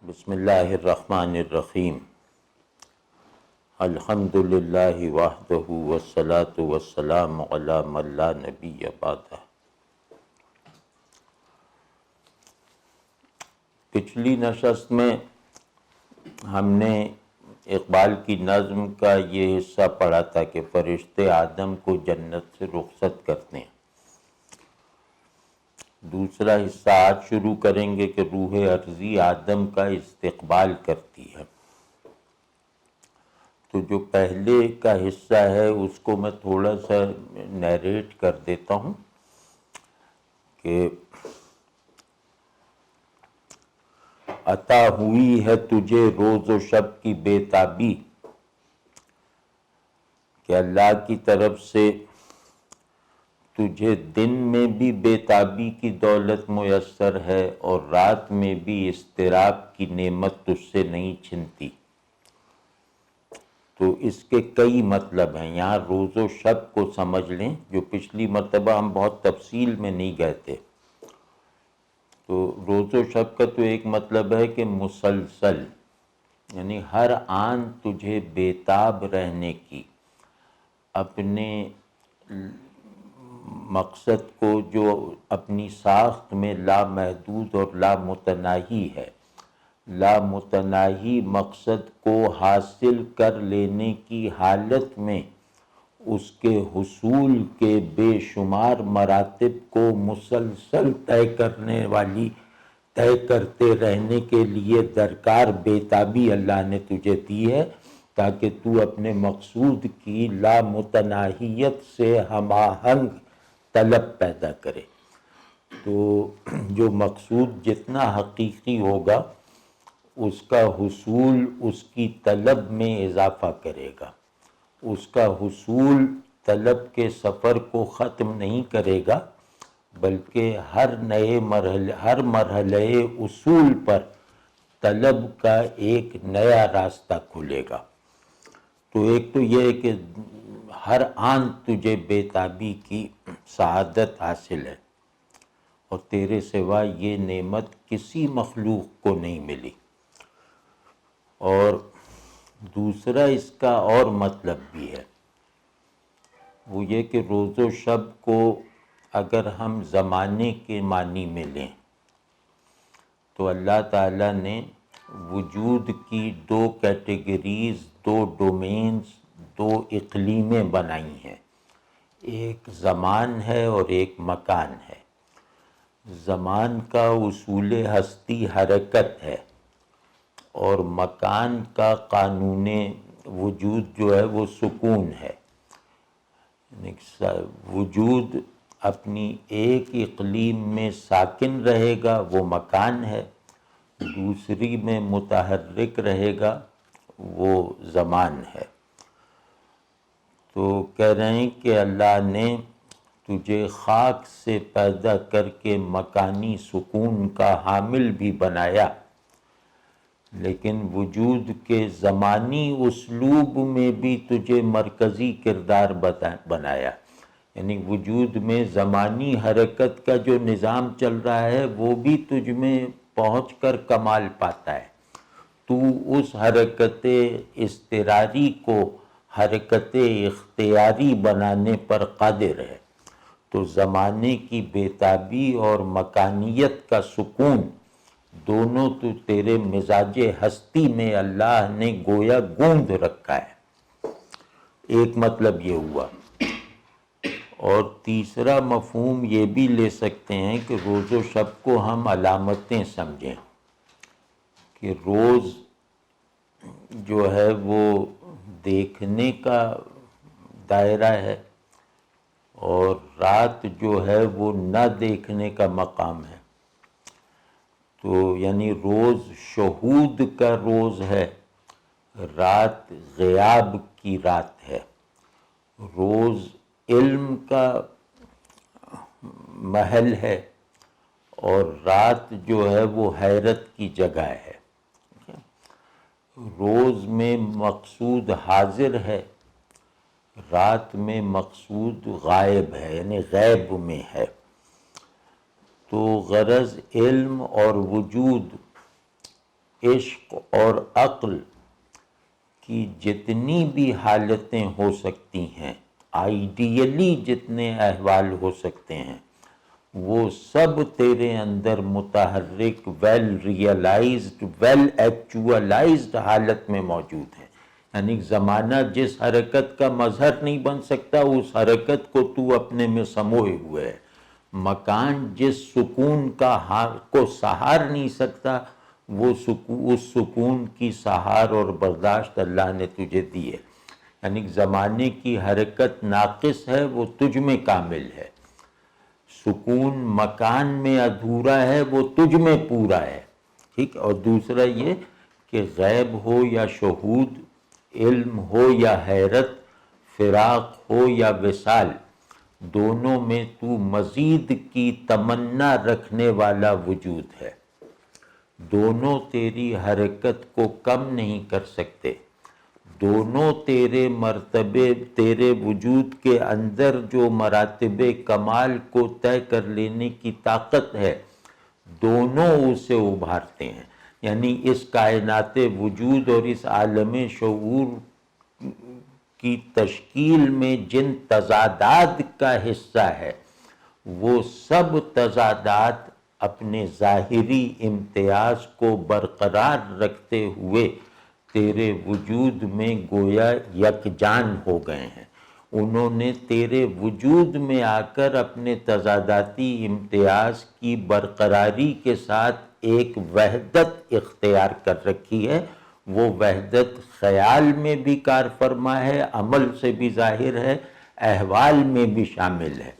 بسم اللہ الرحمن الرحیم الحمد للہ وحدہ والصلاة والسلام علی من لا نبی بعدہ۔ پچھلی نشست میں ہم نے اقبال کی نظم کا یہ حصہ پڑھا تھا کہ فرشتے آدم کو جنت سے رخصت کرتے ہیں۔ دوسرا حصہ آج شروع کریں گے کہ روح ارضی آدم کا استقبال کرتی ہے۔ تو جو پہلے کا حصہ ہے اس کو میں تھوڑا سا نیریٹ کر دیتا ہوں کہ عطا ہوئی ہے تجھے روز و شب کی بے تابی، کہ اللہ کی طرف سے تجھے دن میں بھی بے تابی کی دولت میسر ہے اور رات میں بھی اضطراب کی نعمت تجھ سے نہیں چھنتی۔ تو اس کے کئی مطلب ہیں، یہاں روز و شب کو سمجھ لیں، جو پچھلی مرتبہ ہم بہت تفصیل میں نہیں گئے تھے۔ تو روز و شب کا تو ایک مطلب ہے کہ مسلسل، یعنی ہر آن تجھے بے تاب رہنے کی، اپنے مقصد کو جو اپنی ساخت میں لامحدود اور لامتناہی ہے، لامتناہی مقصد کو حاصل کر لینے کی حالت میں اس کے حصول کے بے شمار مراتب کو مسلسل طے کرتے رہنے کے لیے درکار بے تابی اللہ نے تجھے دی ہے، تاکہ تو اپنے مقصود کی لامتناہیت سے ہم آہنگ طلب پیدا کرے۔ تو جو مقصود جتنا حقیقی ہوگا اس کا حصول اس کی طلب میں اضافہ کرے گا، اس کا حصول طلب کے سفر کو ختم نہیں کرے گا، بلکہ ہر مرحلے اصول پر طلب کا ایک نیا راستہ کھلے گا۔ تو ایک تو یہ ہے کہ ہر آن تجھے بے تابی کی سعادت حاصل ہے، اور تیرے سوا یہ نعمت کسی مخلوق کو نہیں ملی۔ اور دوسرا اس کا اور مطلب بھی ہے، وہ یہ کہ روز و شب کو اگر ہم زمانے کے معنی میں لیں تو اللہ تعالیٰ نے وجود کی دو کیٹیگریز، دو ڈومینز، دو اقلیمیں بنائی ہیں، ایک زمان ہے اور ایک مکان ہے۔ زمان کا اصول ہستی حرکت ہے، اور مکان کا قانون وجود جو ہے وہ سکون ہے۔ وجود اپنی ایک اقلیم میں ساکن رہے گا، وہ مکان ہے، دوسری میں متحرک رہے گا، وہ زمان ہے۔ تو کہہ رہے ہیں کہ اللہ نے تجھے خاک سے پیدا کر کے مکانی سکون کا حامل بھی بنایا، لیکن وجود کے زمانی اسلوب میں بھی تجھے مرکزی کردار بنایا، یعنی وجود میں زمانی حرکت کا جو نظام چل رہا ہے وہ بھی تجھ میں پہنچ کر کمال پاتا ہے۔ تو اس حرکت اضطراری کو حرکت اختیاری بنانے پر قادر ہے۔ تو زمانے کی بے تابی اور مکانیت کا سکون دونوں تو تیرے مزاج ہستی میں اللہ نے گویا گوندھ رکھا ہے۔ ایک مطلب یہ ہوا، اور تیسرا مفہوم یہ بھی لے سکتے ہیں کہ روز و شب کو ہم علامتیں سمجھیں، کہ روز جو ہے وہ دیکھنے کا دائرہ ہے، اور رات جو ہے وہ نہ دیکھنے کا مقام ہے۔ تو یعنی روز شہود کا روز ہے، رات غیاب کی رات ہے۔ روز علم کا محل ہے، اور رات جو ہے وہ حیرت کی جگہ ہے۔ روز میں مقصود حاضر ہے، رات میں مقصود غائب ہے، یعنی غیب میں ہے۔ تو غرض علم اور وجود عشق اور عقل کی جتنی بھی حالتیں ہو سکتی ہیں، آئیڈیلی جتنے احوال ہو سکتے ہیں، وہ سب تیرے اندر متحرک، ویل ریئلائزڈ، ویل ایکچوئلائزڈ حالت میں موجود ہیں۔ یعنی زمانہ جس حرکت کا مظہر نہیں بن سکتا، اس حرکت کو تو اپنے میں سموئے ہوئے ہے۔ مکان جس سکون کو سہار نہیں سکتا، وہ اس سکون کی سہار اور برداشت اللہ نے تجھے دی ہے۔ یعنی زمانے کی حرکت ناقص ہے، وہ تجھ میں کامل ہے۔ سکون مکان میں ادھورا ہے، وہ تجھ میں پورا ہے، ٹھیک۔ اور دوسرا یہ کہ غیب ہو یا شہود، علم ہو یا حیرت، فراق ہو یا وصال، دونوں میں تو مزید کی تمنا رکھنے والا وجود ہے۔ دونوں تیری حرکت کو کم نہیں کر سکتے، دونوں تیرے مرتبے، تیرے وجود کے اندر جو مراتب کمال کو طے کر لینے کی طاقت ہے، دونوں اسے ابھارتے ہیں۔ یعنی اس کائنات وجود اور اس عالم شعور کی تشکیل میں جن تضادات کا حصہ ہے، وہ سب تضادات اپنے ظاہری امتیاز کو برقرار رکھتے ہوئے تیرے وجود میں گویا یکجان ہو گئے ہیں۔ انہوں نے تیرے وجود میں آ کر اپنے تضاداتی امتیاز کی برقراری کے ساتھ ایک وحدت اختیار کر رکھی ہے۔ وہ وحدت خیال میں بھی کار فرما ہے، عمل سے بھی ظاہر ہے، احوال میں بھی شامل ہے۔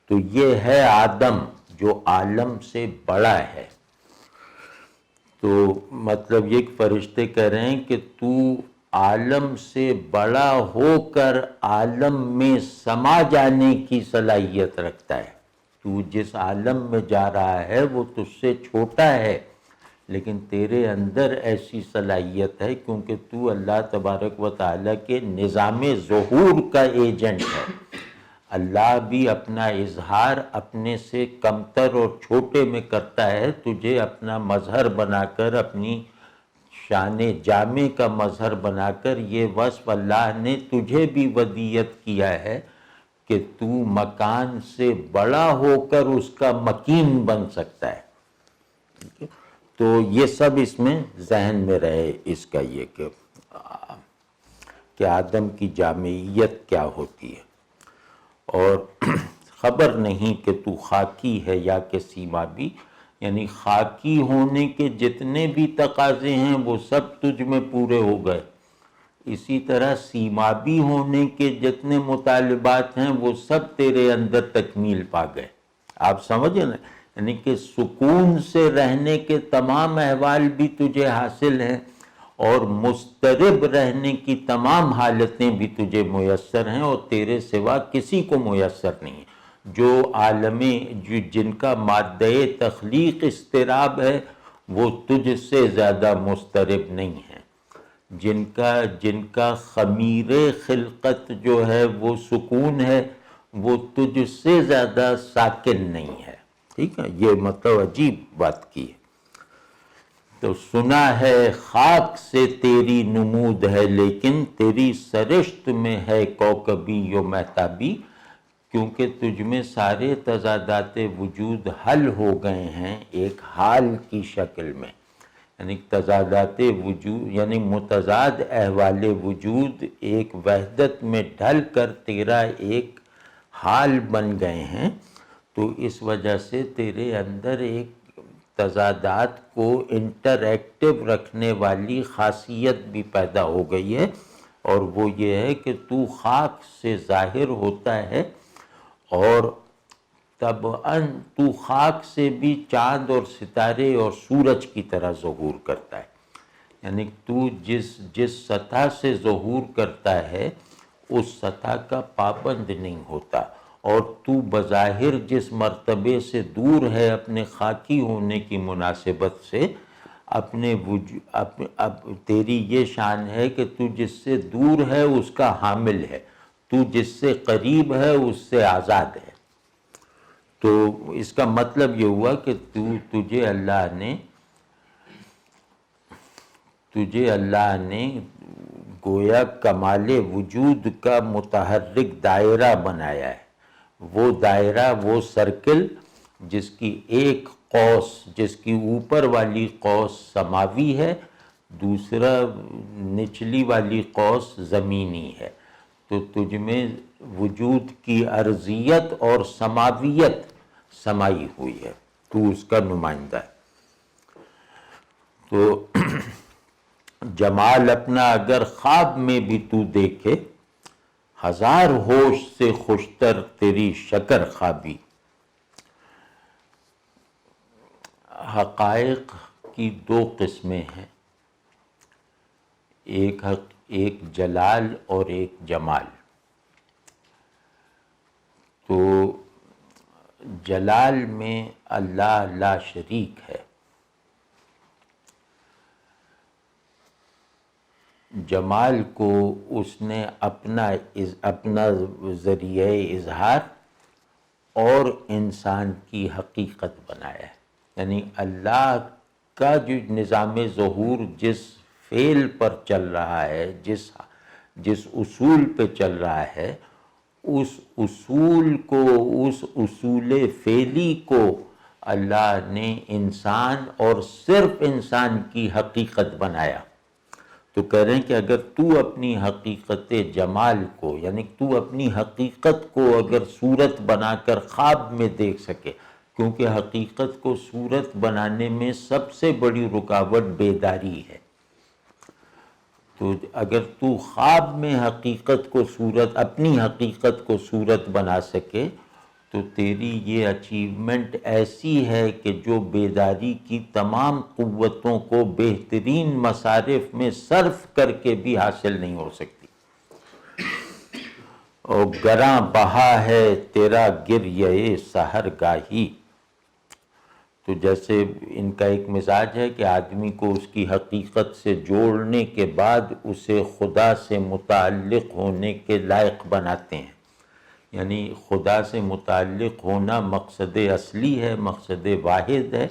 تو یہ ہے آدم جو عالم سے بڑا ہے۔ تو مطلب یہ کہ فرشتے کہہ رہے ہیں کہ تو عالم سے بڑا ہو کر عالم میں سما جانے کی صلاحیت رکھتا ہے۔ تو جس عالم میں جا رہا ہے وہ تجھ سے چھوٹا ہے، لیکن تیرے اندر ایسی صلاحیت ہے کیونکہ تو اللہ تبارک و تعالیٰ کے نظام ظہور کا ایجنٹ ہے۔ اللہ بھی اپنا اظہار اپنے سے کمتر اور چھوٹے میں کرتا ہے، تجھے اپنا مظہر بنا کر، اپنی شان جامع کا مظہر بنا کر یہ وصف اللہ نے تجھے بھی ودیت کیا ہے کہ تو مکان سے بڑا ہو کر اس کا مکین بن سکتا ہے۔ تو یہ سب اس میں ذہن میں رہے، اس کا یہ کہ آدم کی جامعیت کیا ہوتی ہے، اور خبر نہیں کہ تو خاکی ہے یا کہ سیمابی، یعنی خاکی ہونے کے جتنے بھی تقاضے ہیں وہ سب تجھ میں پورے ہو گئے، اسی طرح سیمابی ہونے کے جتنے مطالبات ہیں وہ سب تیرے اندر تکمیل پا گئے۔ آپ سمجھیں نا، یعنی کہ سکون سے رہنے کے تمام احوال بھی تجھے حاصل ہیں، اور مضطرب رہنے کی تمام حالتیں بھی تجھے میسر ہیں، اور تیرے سوا کسی کو میسر نہیں۔ جو جن کا مادہ تخلیق اضطراب ہے وہ تجھ سے زیادہ مضطرب نہیں ہے، جن کا خمیر خلقت جو ہے وہ سکون ہے، وہ تجھ سے زیادہ ساکن نہیں ہے، ٹھیک ہے۔ یہ مطلب عجیب بات کی ہے۔ تو سنا ہے خاک سے تیری نمود ہے، لیکن تیری سرشت میں ہے کوکبی و مہتابی، کیونکہ تجھ میں سارے تضادات وجود حل ہو گئے ہیں ایک حال کی شکل میں، یعنی تضادات وجود، یعنی متضاد احوال وجود ایک وحدت میں ڈھل کر تیرا ایک حال بن گئے ہیں۔ تو اس وجہ سے تیرے اندر ایک تضادات کو انٹریکٹیو رکھنے والی خاصیت بھی پیدا ہو گئی ہے، اور وہ یہ ہے کہ تو خاک سے ظاہر ہوتا ہے، اور طبعاً تو خاک سے بھی چاند اور ستارے اور سورج کی طرح ظہور کرتا ہے۔ یعنی تو جس سطح سے ظہور کرتا ہے اس سطح کا پابند نہیں ہوتا، اور تو بظاہر جس مرتبے سے دور ہے اپنے خاکی ہونے کی مناسبت سے، تیری یہ شان ہے کہ تو جس سے دور ہے اس کا حامل ہے، تو جس سے قریب ہے اس سے آزاد ہے۔ تو اس کا مطلب یہ ہوا کہ تجھے اللہ نے تجھے اللہ نے گویا کمال وجود کا متحرک دائرہ بنایا ہے. وہ دائرہ، وہ سرکل جس کی ایک قوس، جس کی اوپر والی قوس سماوی ہے، دوسرا نچلی والی قوس زمینی ہے. تو تجھ میں وجود کی ارضیت اور سماویت سمائی ہوئی ہے، تو اس کا نمائندہ ہے. تو جمال اپنا اگر خواب میں بھی تو دیکھے، ہزار ہوش سے خوشتر تیری شکر خوابی. حقائق کی دو قسمیں ہیں، ایک جلال اور ایک جمال. تو جلال میں اللہ لا شریک ہے، جمال کو اس نے اپنا ذریعہ اظہار اور انسان کی حقیقت بنایا ہے. یعنی اللہ کا جو نظام ظہور جس فعل پر چل رہا ہے، جس اصول پہ چل رہا ہے، اس اصول کو، اس اصول فعلی کو اللہ نے انسان اور صرف انسان کی حقیقت بنایا. تو کہہ رہے ہیں کہ اگر تو اپنی حقیقت جمال کو، یعنی تو اپنی حقیقت کو اگر صورت بنا کر خواب میں دیکھ سکے، کیونکہ حقیقت کو صورت بنانے میں سب سے بڑی رکاوٹ بیداری ہے. تو اگر تو خواب میں حقیقت کو صورت، اپنی حقیقت کو صورت بنا سکے، تو تیری یہ اچیومنٹ ایسی ہے کہ جو بیداری کی تمام قوتوں کو بہترین مصارف میں صرف کر کے بھی حاصل نہیں ہو سکتی. اور گراں بہا ہے تیرا گریہ سحر گاہی. تو جیسے ان کا ایک مزاج ہے کہ آدمی کو اس کی حقیقت سے جوڑنے کے بعد اسے خدا سے متعلق ہونے کے لائق بناتے ہیں. یعنی خدا سے متعلق ہونا مقصد اصلی ہے، مقصد واحد ہے.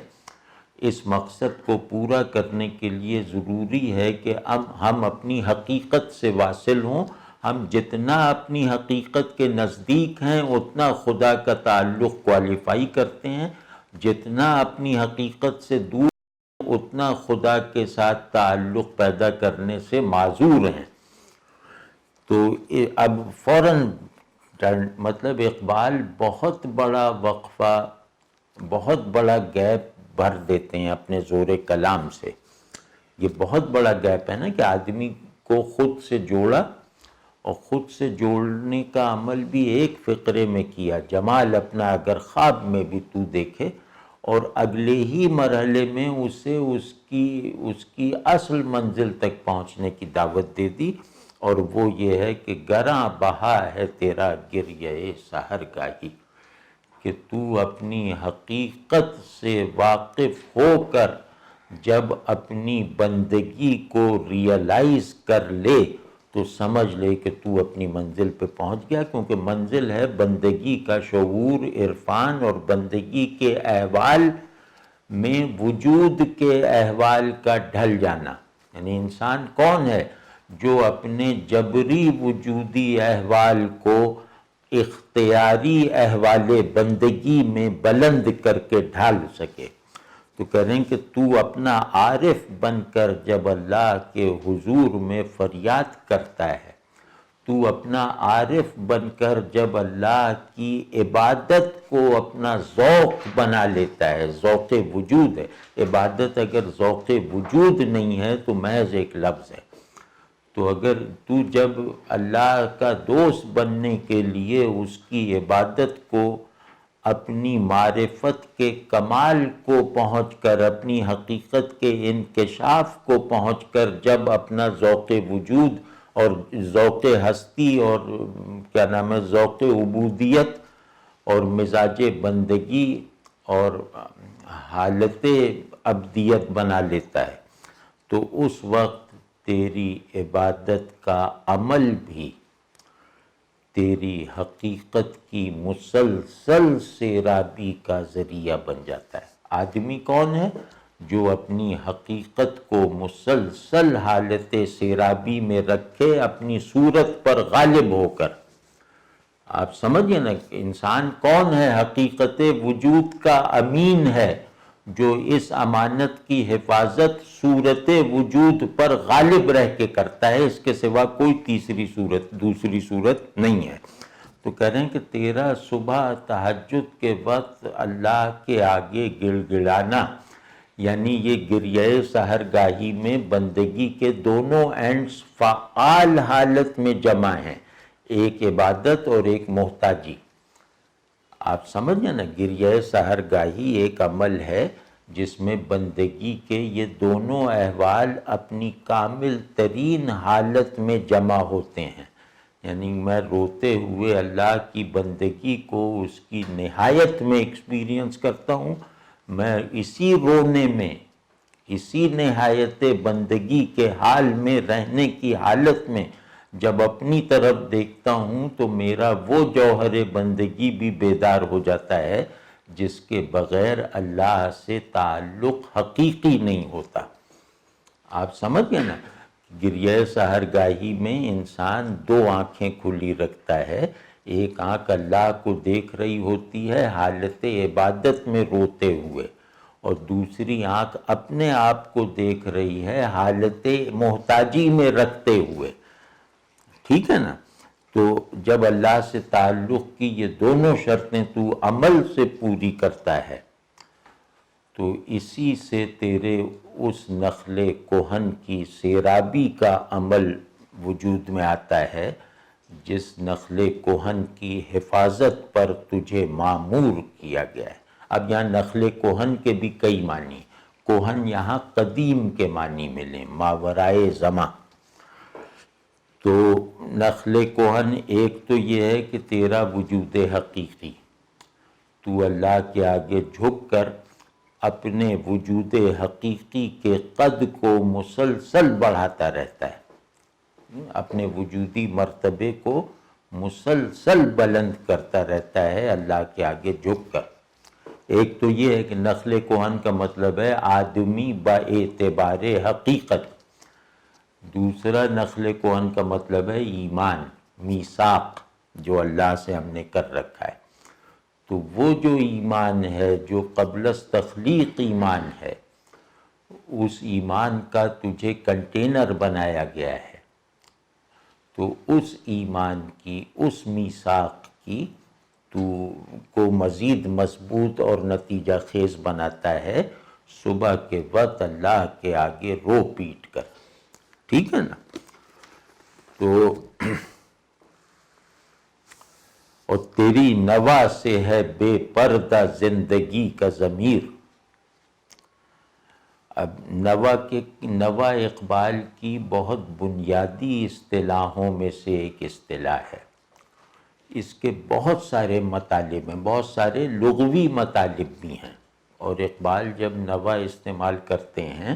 اس مقصد کو پورا کرنے کے لیے ضروری ہے کہ ہم اپنی حقیقت سے واصل ہوں. ہم جتنا اپنی حقیقت کے نزدیک ہیں اتنا خدا کا تعلق کوالیفائی کرتے ہیں، جتنا اپنی حقیقت سے دور اتنا خدا کے ساتھ تعلق پیدا کرنے سے معذور ہیں. تو اب فوراً مطلب اقبال بہت بڑا وقفہ، بہت بڑا گیپ بھر دیتے ہیں اپنے زور کلام سے. یہ بہت بڑا گیپ ہے نا کہ آدمی کو خود سے جوڑا، اور خود سے جوڑنے کا عمل بھی ایک فقرے میں کیا، جمال اپنا اگر خواب میں بھی تو دیکھے، اور اگلے ہی مرحلے میں اسے اس کی اصل منزل تک پہنچنے کی دعوت دے دی. اور وہ یہ ہے کہ گراں بہا ہے تیرا گریہ سحر گاہی، کہ تو اپنی حقیقت سے واقف ہو کر جب اپنی بندگی کو ریئلائز کر لے تو سمجھ لے کہ تو اپنی منزل پہ پہنچ گیا. کیونکہ منزل ہے بندگی کا شعور، عرفان، اور بندگی کے احوال میں وجود کے احوال کا ڈھل جانا. یعنی انسان کون ہے جو اپنے جبری وجودی احوال کو اختیاری احوال بندگی میں بلند کر کے ڈھال سکے. تو کہہ رہے ہیں کہ تو اپنا عارف بن کر جب اللہ کے حضور میں فریاد کرتا ہے، تو اپنا عارف بن کر جب اللہ کی عبادت کو اپنا ذوق بنا لیتا ہے، ذوق وجود ہے. عبادت اگر ذوق وجود نہیں ہے تو محض ایک لفظ ہے. تو اگر تو جب اللہ کا دوست بننے کے لیے اس کی عبادت کو اپنی معرفت کے کمال کو پہنچ کر، اپنی حقیقت کے انکشاف کو پہنچ کر جب اپنا ذوق وجود اور ذوق ہستی اور کیا نام ہے ذوق عبودیت اور مزاج بندگی اور حالت عبدیت بنا لیتا ہے، تو اس وقت تیری عبادت کا عمل بھی تیری حقیقت کی مسلسل سیرابی کا ذریعہ بن جاتا ہے. آدمی کون ہے؟ جو اپنی حقیقت کو مسلسل حالت سیرابی میں رکھے اپنی صورت پر غالب ہو کر۔ آپ سمجھیں نا کہ انسان کون ہے؟ حقیقت وجود کا امین ہے جو اس امانت کی حفاظت صورت وجود پر غالب رہ کے کرتا ہے، اس کے سوا کوئی دوسری صورت نہیں ہے۔ تو کہہ رہے ہیں کہ تیرا صبح تہجد کے وقت اللہ کے آگے گڑ گڑانا، یعنی یہ گریہ سحرگاہی میں بندگی کے دونوں اینڈز فعال حالت میں جمع ہیں، ایک عبادت اور ایک محتاجی۔ آپ سمجھیں نا، گریہ سحرگاہی ایک عمل ہے جس میں بندگی کے یہ دونوں احوال اپنی کامل ترین حالت میں جمع ہوتے ہیں، یعنی میں روتے ہوئے اللہ کی بندگی کو اس کی نہایت میں ایکسپیرینس کرتا ہوں، میں اسی رونے میں، اسی نہایت بندگی کے حال میں رہنے کی حالت میں جب اپنی طرف دیکھتا ہوں تو میرا وہ جوہر بندگی بھی بیدار ہو جاتا ہے جس کے بغیر اللہ سے تعلق حقیقی نہیں ہوتا۔ آپ سمجھ گئے نا، گریہ سحرگاہی میں انسان دو آنکھیں کھلی رکھتا ہے، ایک آنکھ اللہ کو دیکھ رہی ہوتی ہے حالت عبادت میں روتے ہوئے، اور دوسری آنکھ اپنے آپ کو دیکھ رہی ہے حالت محتاجی میں رکھتے ہوئے۔ ٹھیک ہے نا؟ تو جب اللہ سے تعلق کی یہ دونوں شرطیں تو عمل سے پوری کرتا ہے تو اسی سے تیرے اس نخل کہن کی سیرابی کا عمل وجود میں آتا ہے، جس نخل کہن کی حفاظت پر تجھے مامور کیا گیا ہے۔ اب یہاں نخل کہن کے بھی کئی معنی، کہن یہاں قدیم کے معنی میں لیں، ماورائے زمان۔ تو نخل کہن ایک تو یہ ہے کہ تیرا وجود حقیقی، تو اللہ کے آگے جھک کر اپنے وجود حقیقی کے قد کو مسلسل بڑھاتا رہتا ہے، اپنے وجودی مرتبے کو مسلسل بلند کرتا رہتا ہے اللہ کے آگے جھک کر۔ ایک تو یہ ہے کہ نخل کہن کا مطلب ہے آدمی با اعتبار حقیقت، دوسرا نخل کہن کا مطلب ہے ایمان، میثاق جو اللہ سے ہم نے کر رکھا ہے۔ تو وہ جو ایمان ہے جو قبل از تخلیق ایمان ہے، اس ایمان کا تجھے کنٹینر بنایا گیا ہے، تو اس ایمان کی، اس میثاق کی تو کو مزید مضبوط اور نتیجہ خیز بناتا ہے صبح کے وقت اللہ کے آگے رو پیٹ کر۔ ٹھیک ہے نا؟ تو اور تیری نوا سے ہے بے پردہ زندگی کا ضمیر۔ اب نوا اقبال کی بہت بنیادی اصطلاحوں میں سے ایک اصطلاح ہے، اس کے بہت سارے مطالب ہیں، بہت سارے لغوی مطالب بھی ہیں، اور اقبال جب نوا استعمال کرتے ہیں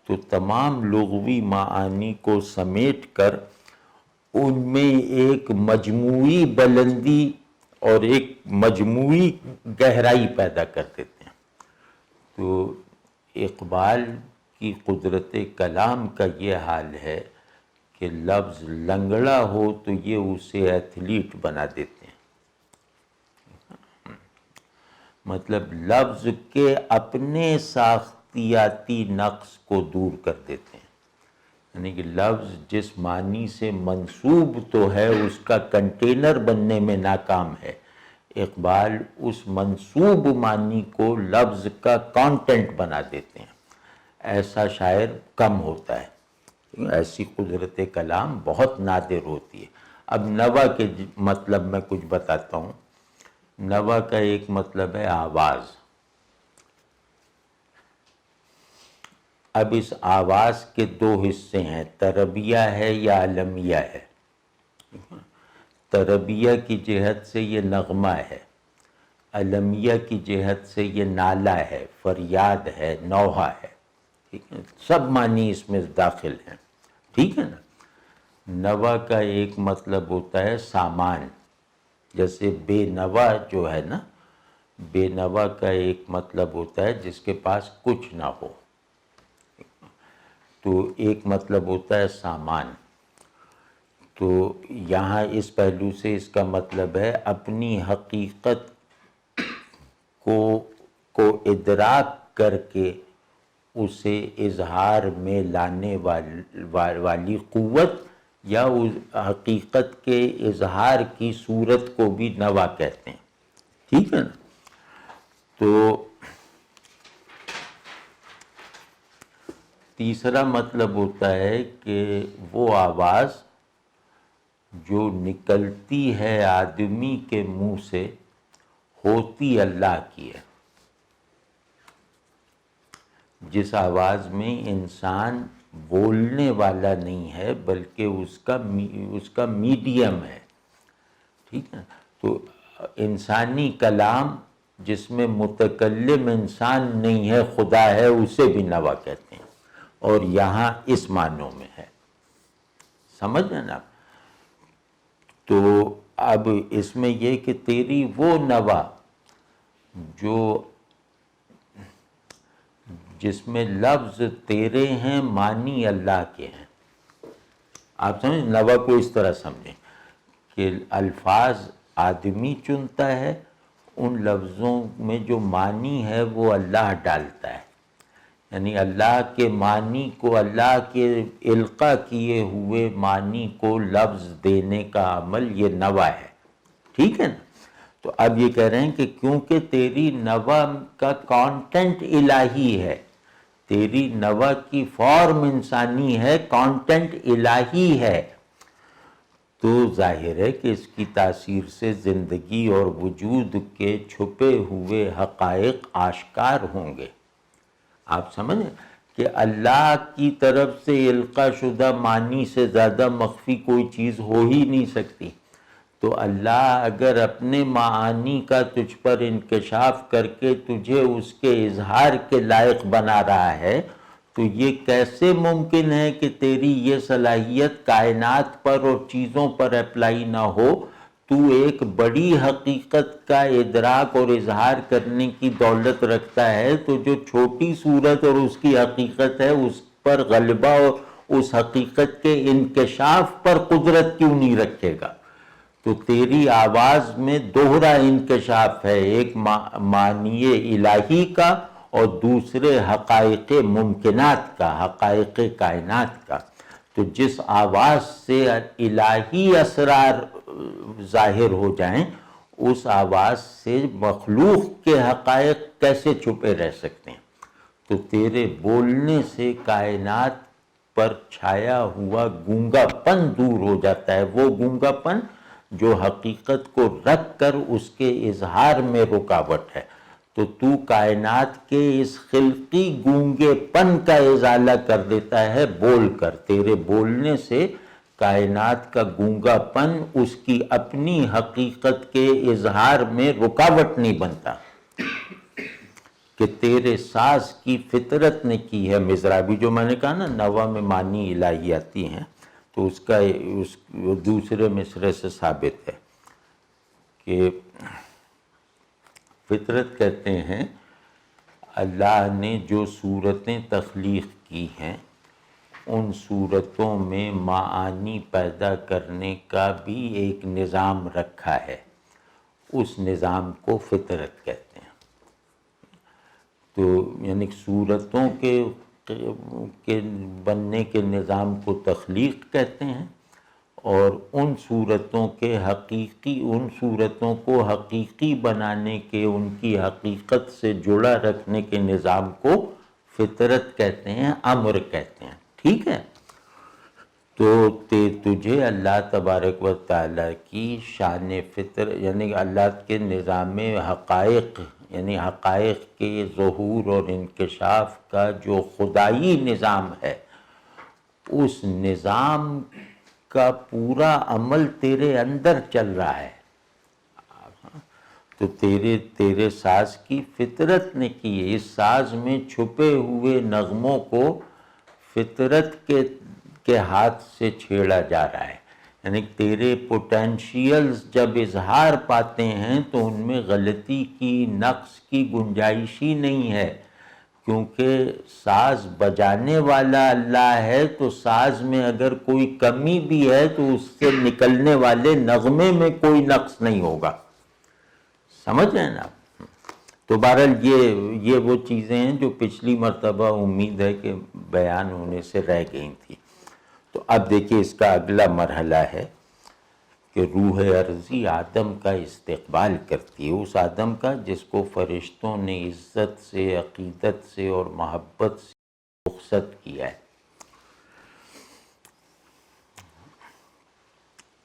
تو تمام لغوی معانی کو سمیٹ کر ان میں ایک مجموعی بلندی اور ایک مجموعی گہرائی پیدا کر دیتے ہیں۔ تو اقبال کی قدرت کلام کا یہ حال ہے کہ لفظ لنگڑا ہو تو یہ اسے ایتھلیٹ بنا دیتے ہیں، مطلب لفظ کے اپنے ساختیاتی نقص کو دور کر دیتے ہیں، یعنی کہ لفظ جس معنی سے منسوب تو ہے اس کا کنٹینر بننے میں ناکام ہے، اقبال اس منسوب معنی کو لفظ کا کانٹینٹ بنا دیتے ہیں۔ ایسا شاعر کم ہوتا ہے، ایسی قدرت کلام بہت نادر ہوتی ہے۔ اب نوا کے مطلب میں کچھ بتاتا ہوں۔ نوا کا ایک مطلب ہے آواز۔ اب اس آواز کے دو حصے ہیں، طربیہ ہے یا علمیہ ہے۔ طربیہ کی جہت سے یہ نغمہ ہے، علمیہ کی جہت سے یہ نالہ ہے، فریاد ہے، نوحہ ہے۔ ٹھیک ہے، سب معنی اس میں داخل ہیں۔ ٹھیک ہے نا؟ نوا کا ایک مطلب ہوتا ہے سامان، جیسے بے نوا جو ہے نا، بے نوا کا ایک مطلب ہوتا ہے جس کے پاس کچھ نہ ہو، تو ایک مطلب ہوتا ہے سامان. تو یہاں اس پہلو سے اس کا مطلب ہے اپنی حقیقت کو ادراک کر کے اسے اظہار میں لانے والی قوت، یا اس حقیقت کے اظہار کی صورت کو بھی نوا کہتے ہیں. ٹھیک ہے نا؟ تو تیسرا مطلب ہوتا ہے کہ وہ آواز جو نکلتی ہے آدمی کے منہ سے ہوتی اللہ کی ہے. جس آواز میں انسان بولنے والا نہیں ہے بلکہ اس کا میڈیم ہے. ٹھیک ہے؟ تو انسانی کلام جس میں متکلم انسان نہیں ہے خدا ہے، اسے بھی نوا کہتے ہیں، اور یہاں اس معنوں میں ہے. سمجھ رہے نا؟ تو اب اس میں یہ کہ تیری وہ نوا جو جس میں لفظ تیرے ہیں معنی اللہ کے ہیں. آپ سمجھیں، نوا کو اس طرح سمجھیں کہ الفاظ آدمی چنتا ہے، ان لفظوں میں جو معنی ہے وہ اللہ ڈالتا ہے. یعنی اللہ کے معنی کو، اللہ کے القاء کیے ہوئے معنی کو لفظ دینے کا عمل یہ نوا ہے. ٹھیک ہے نا؟ تو اب یہ کہہ رہے ہیں کہ کیونکہ تیری نوا کا کانٹینٹ الہی ہے، تیری نوا کی فارم انسانی ہے، کانٹینٹ الہی ہے، تو ظاہر ہے کہ اس کی تاثیر سے زندگی اور وجود کے چھپے ہوئے حقائق آشکار ہوں گے. آپ سمجھیں کہ اللہ کی طرف سے القاء شدہ معنی سے زیادہ مخفی کوئی چیز ہو ہی نہیں سکتی. تو اللہ اگر اپنے معانی کا تجھ پر انکشاف کر کے تجھے اس کے اظہار کے لائق بنا رہا ہے، تو یہ کیسے ممکن ہے کہ تیری یہ صلاحیت کائنات پر اور چیزوں پر اپلائی نہ ہو؟ تو ایک بڑی حقیقت کا ادراک اور اظہار کرنے کی دولت رکھتا ہے، تو جو چھوٹی صورت اور اس کی حقیقت ہے اس پر غلبہ اور اس حقیقت کے انکشاف پر قدرت کیوں نہیں رکھے گا؟ تو تیری آواز میں دوہرا انکشاف ہے، ایک معنی الہی کا اور دوسرے حقائق ممکنات کا، حقائق کائنات کا. تو جس آواز سے الہی اسرار ظاہر ہو جائیں، اس آواز سے مخلوق کے حقائق کیسے چھپے رہ سکتے ہیں؟ تو تیرے بولنے سے کائنات پر چھایا ہوا گونگا پن دور ہو جاتا ہے، وہ گونگا پن جو حقیقت کو رکھ کر اس کے اظہار میں رکاوٹ ہے. تو تو کائنات کے اس خلقی گونگے پن کا ازالہ کر دیتا ہے بول کر. تیرے بولنے سے کائنات کا گونگا پن اس کی اپنی حقیقت کے اظہار میں رکاوٹ نہیں بنتا. کہ تیرے ساز کی فطرت نے کی ہے مضرابی، جو میں نے کہا نا نوا میں معنی الہی آتی ہیں، تو اس کا دوسرے مصرے سے ثابت ہے کہ فطرت کہتے ہیں اللہ نے جو صورتیں تخلیق کی ہیں ان صورتوں میں معانی پیدا کرنے کا بھی ایک نظام رکھا ہے، اس نظام کو فطرت کہتے ہیں. تو یعنی صورتوں کے بننے کے نظام کو تخلیق کہتے ہیں، اور ان صورتوں کو حقیقی بنانے کے، ان کی حقیقت سے جڑا رکھنے کے نظام کو فطرت کہتے ہیں، امر کہتے ہیں. ٹھیک ہے؟ تو تجھے اللہ تبارک و تعالیٰ کی شان فطر، یعنی اللہ کے نظام حقائق، یعنی حقائق کے ظہور اور انکشاف کا جو خدائی نظام ہے، اس نظام کا پورا عمل تیرے اندر چل رہا ہے. تو تیرے ساز کی فطرت نے کی ہے. اس ساز میں چھپے ہوئے نغموں کو فطرت کے ہاتھ سے چھیڑا جا رہا ہے. یعنی تیرے پوٹینشیلز جب اظہار پاتے ہیں تو ان میں غلطی کی، نقص کی گنجائش ہی نہیں ہے، کیونکہ ساز بجانے والا اللہ ہے، تو ساز میں اگر کوئی کمی بھی ہے تو اس سے نکلنے والے نغمے میں کوئی نقص نہیں ہوگا، سمجھ رہے ہیں نا؟ تو بہرحال یہ وہ چیزیں ہیں جو پچھلی مرتبہ امید ہے کہ بیان ہونے سے رہ گئی تھی۔ تو اب دیکھیے اس کا اگلا مرحلہ ہے کہ روح ارضی آدم کا استقبال کرتی ہے، اس آدم کا جس کو فرشتوں نے عزت سے، عقیدت سے اور محبت سے رخصت کیا ہے۔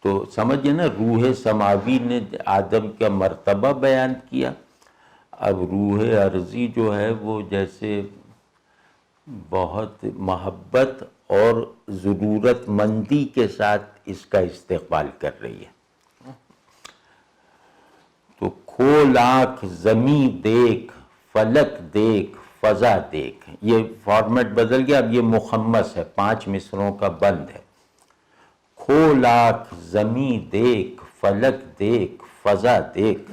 تو سمجھے نا، روح سماوی نے آدم کا مرتبہ بیان کیا، اب روح ارضی جو ہے وہ جیسے بہت محبت اور ضرورت مندی کے ساتھ اس کا استقبال کر رہی ہے۔ تو کھول آنکھ زمیں دیکھ، فلک دیکھ، فضا دیکھ، یہ فارمیٹ بدل گیا، اب یہ مخمس ہے، 5 مصروں کا بند ہے۔ کھول آنکھ زمیں دیکھ، فلک دیکھ، فضا دیکھ،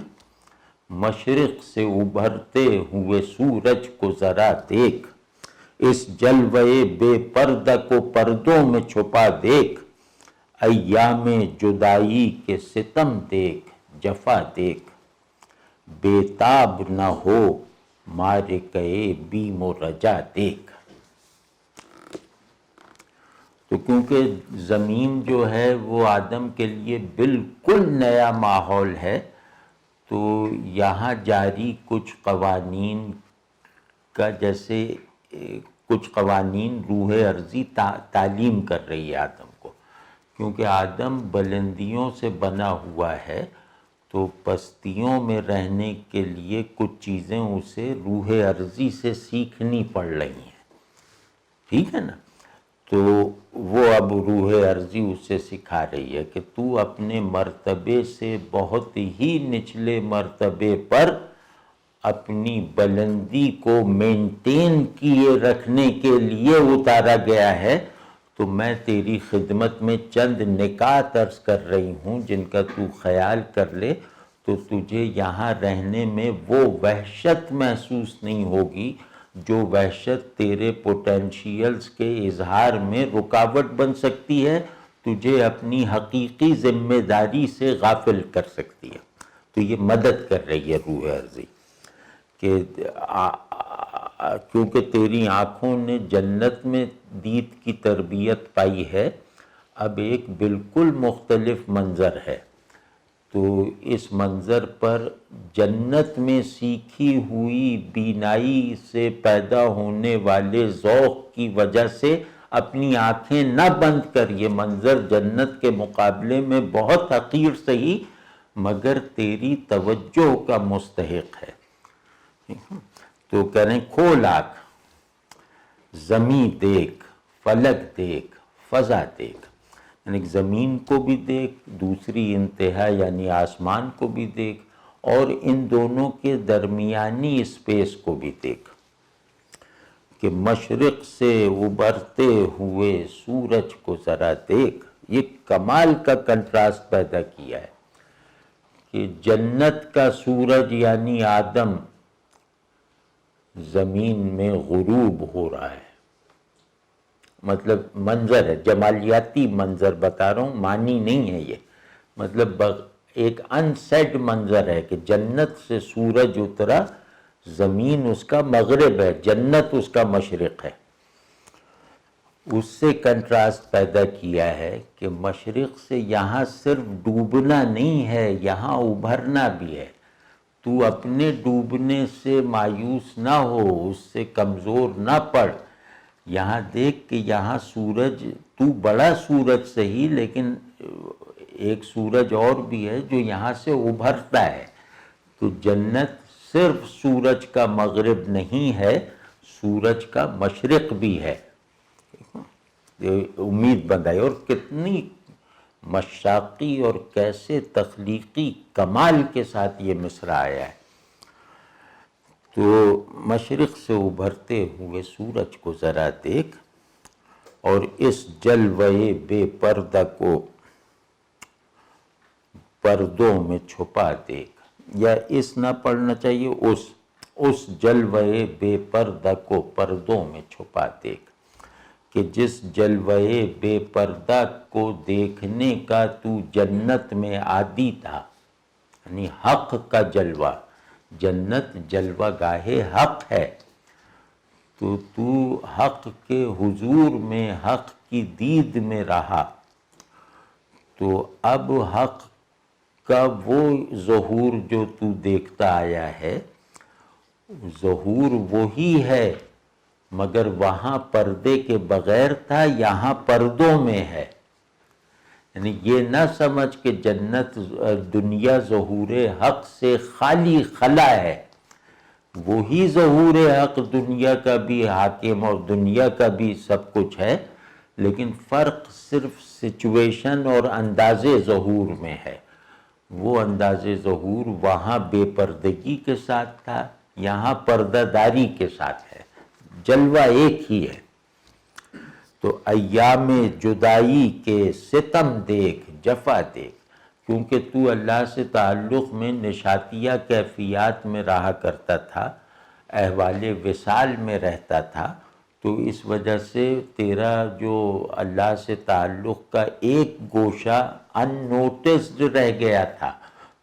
مشرق سے ابھرتے ہوئے سورج کو ذرا دیکھ، اس جلوے بے پردہ کو پردوں میں چھپا دیکھ، ایام جدائی کے ستم دیکھ، جفا دیکھ، بے تاب نہ ہو مارکے بیم و رجا دیکھ۔ تو کیونکہ زمین جو ہے وہ آدم کے لیے بالکل نیا ماحول ہے، تو یہاں جاری کچھ قوانین کا، جیسے کچھ قوانین روح ارضی تعلیم کر رہی ہے آدم کو، کیونکہ آدم بلندیوں سے بنا ہوا ہے، تو پستیوں میں رہنے کے لیے کچھ چیزیں اسے روح ارضی سے سیکھنی پڑ رہی ہیں، ٹھیک ہے نا؟ تو وہ اب روح ارضی اسے سکھا رہی ہے کہ تو اپنے مرتبے سے بہت ہی نچلے مرتبے پر اپنی بلندی کو مینٹین کیے رکھنے کے لیے اتارا گیا ہے، تو میں تیری خدمت میں چند نکات عرض کر رہی ہوں جن کا تو خیال کر لے، تو تجھے یہاں رہنے میں وہ وحشت محسوس نہیں ہوگی جو وحشت تیرے پوٹینشیلز کے اظہار میں رکاوٹ بن سکتی ہے، تجھے اپنی حقیقی ذمہ داری سے غافل کر سکتی ہے۔ تو یہ مدد کر رہی ہے روح ارضی کہ کیونکہ تیری آنکھوں نے جنت میں دید کی تربیت پائی ہے، اب ایک بالکل مختلف منظر ہے، تو اس منظر پر جنت میں سیکھی ہوئی بینائی سے پیدا ہونے والے ذوق کی وجہ سے اپنی آنکھیں نہ بند کر، یہ منظر جنت کے مقابلے میں بہت حقیر سہی مگر تیری توجہ کا مستحق ہے۔ تو کہہ رہے ہیں کھول آنکھ زمیں دیکھ، فلک دیکھ، فضا دیکھ، یعنی زمین کو بھی دیکھ، دوسری انتہا یعنی آسمان کو بھی دیکھ، اور ان دونوں کے درمیانی اسپیس کو بھی دیکھ کہ مشرق سے ابھرتے ہوئے سورج کو ذرا دیکھ۔ یہ کمال کا کنٹراسٹ پیدا کیا ہے کہ جنت کا سورج یعنی آدم زمین میں غروب ہو رہا ہے، مطلب منظر ہے، جمالیاتی منظر بتا رہا ہوں، معنی نہیں ہے یہ، مطلب ایک انسیڈ منظر ہے کہ جنت سے سورج اترا، زمین اس کا مغرب ہے، جنت اس کا مشرق ہے۔ اس سے کنٹراسٹ پیدا کیا ہے کہ مشرق سے یہاں صرف ڈوبنا نہیں ہے، یہاں ابھرنا بھی ہے۔ تو اپنے ڈوبنے سے مایوس نہ ہو، اس سے کمزور نہ پڑ، یہاں دیکھ کہ یہاں سورج، تو بڑا سورج صحیح لیکن ایک سورج اور بھی ہے جو یہاں سے ابھرتا ہے، تو جنت صرف سورج کا مغرب نہیں ہے، سورج کا مشرق بھی ہے۔ امید بندائی، اور کتنی مشاقی اور کیسے تخلیقی کمال کے ساتھ یہ مصرع آیا ہے۔ تو مشرق سے ابھرتے ہوئے سورج کو ذرا دیکھ، اور اس جلوے بے پردہ کو پردوں میں چھپا دیکھ، یا اس نہ پڑھنا چاہیے، اس جلوے بے پردہ کو پردوں میں چھپا دیکھ، کہ جس جلوے بے پردہ کو دیکھنے کا تو جنت میں عادی تھا، یعنی حق کا جلوہ، جنت جلوہ گاہ حق ہے، تو حق کے حضور میں، حق کی دید میں رہا، تو اب حق کا وہ ظہور جو تو دیکھتا آیا ہے، ظہور وہی ہے، مگر وہاں پردے کے بغیر تھا، یہاں پردوں میں ہے۔ یعنی یہ نہ سمجھ کہ جنت دنیا ظہور حق سے خالی خلا ہے، وہی ظہور حق دنیا کا بھی حاکم اور دنیا کا بھی سب کچھ ہے، لیکن فرق صرف سچویشن اور انداز ظہور میں ہے۔ وہ انداز ظہور وہاں بے پردگی کے ساتھ تھا، یہاں پردہ داری کے ساتھ ہے، جلوہ ایک ہی ہے۔ تو ایام جدائی کے ستم دیکھ، جفا دیکھ، کیونکہ تو اللہ سے تعلق میں نشاتیہ کیفیات میں رہا کرتا تھا، احوال وصال میں رہتا تھا، تو اس وجہ سے تیرا جو اللہ سے تعلق کا ایک گوشہ ان نوٹسڈ رہ گیا تھا،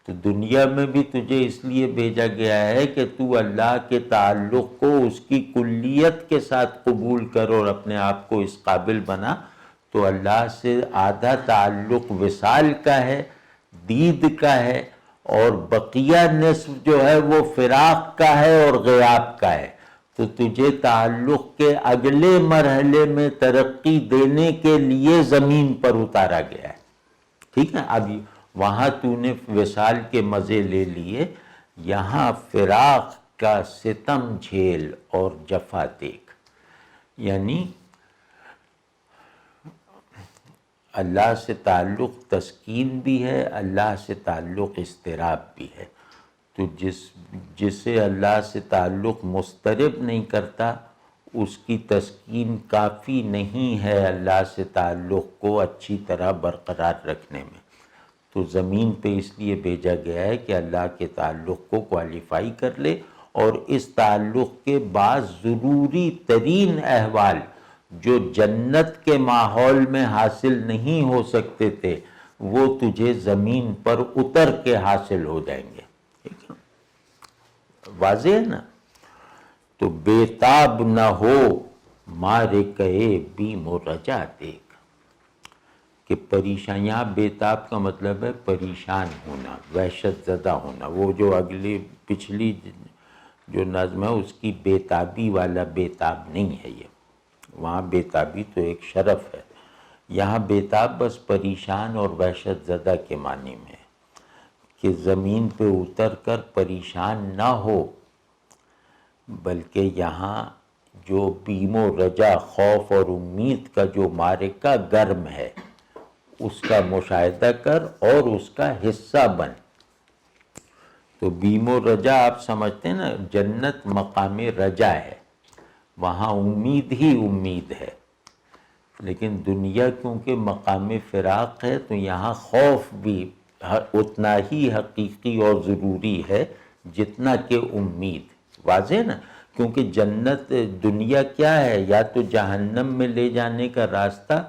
تو دنیا میں بھی تجھے اس لیے بھیجا گیا ہے کہ تو اللہ کے تعلق کو اس کی کلیت کے ساتھ قبول کر اور اپنے آپ کو اس قابل بنا۔ تو اللہ سے آدھا تعلق وصال کا ہے، دید کا ہے، اور بقیہ نصف جو ہے وہ فراق کا ہے اور غیاب کا ہے۔ تو تجھے تعلق کے اگلے مرحلے میں ترقی دینے کے لیے زمین پر اتارا گیا ہے، ٹھیک ہے؟ اب وہاں تو نے وصال کے مزے لے لیے، یہاں فراق کا ستم جھیل اور جفا دیکھ، یعنی اللہ سے تعلق تسکین بھی ہے، اللہ سے تعلق اضطراب بھی ہے۔ تو جسے اللہ سے تعلق مضطرب نہیں کرتا، اس کی تسکین کافی نہیں ہے اللہ سے تعلق کو اچھی طرح برقرار رکھنے میں۔ تو زمین پہ اس لیے بھیجا گیا ہے کہ اللہ کے تعلق کو کوالیفائی کر لے، اور اس تعلق کے بعض ضروری ترین احوال جو جنت کے ماحول میں حاصل نہیں ہو سکتے تھے، وہ تجھے زمین پر اتر کے حاصل ہو جائیں گے، ٹھیک ہے؟ واضح ہے نا؟ تو بےتاب نہ ہو مارے کہے بیم و رجا دیکھ، کہ پریشان، یہاں بےتاب کا مطلب ہے پریشان ہونا، وحشت زدہ ہونا۔ وہ جو اگلی پچھلی جو نظم ہے اس کی بےتابی والا بےتاب نہیں ہے یہ، وہاں بےتابی تو ایک شرف ہے، یہاں بےتاب بس پریشان اور وحشت زدہ کے معنی میں ہے، کہ زمین پہ اتر کر پریشان نہ ہو، بلکہ یہاں جو بیم و رجا، خوف اور امید کا جو معرکہ گرم ہے، اس کا مشاہدہ کر اور اس کا حصہ بن۔ تو بیم و رجا آپ سمجھتے ہیں نا، جنت مقام رجا ہے، وہاں امید ہی امید ہے، لیکن دنیا کیونکہ مقام فراق ہے، تو یہاں خوف بھی اتنا ہی حقیقی اور ضروری ہے جتنا کہ امید۔ واضح نا؟ کیونکہ جنت، دنیا کیا ہے؟ یا تو جہنم میں لے جانے کا راستہ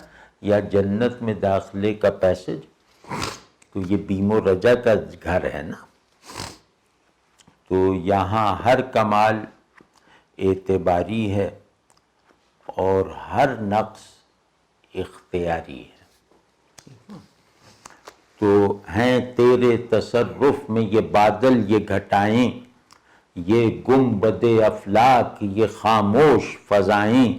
یا جنت میں داخلے کا پیسج، تو یہ بیم و رجا کا گھر ہے نا۔ تو یہاں ہر کمال اعتباری ہے اور ہر نقص اختیاری ہے۔ تو ہیں تیرے تصرف میں یہ بادل، یہ گھٹائیں، یہ گنبد افلاک، یہ خاموش فضائیں،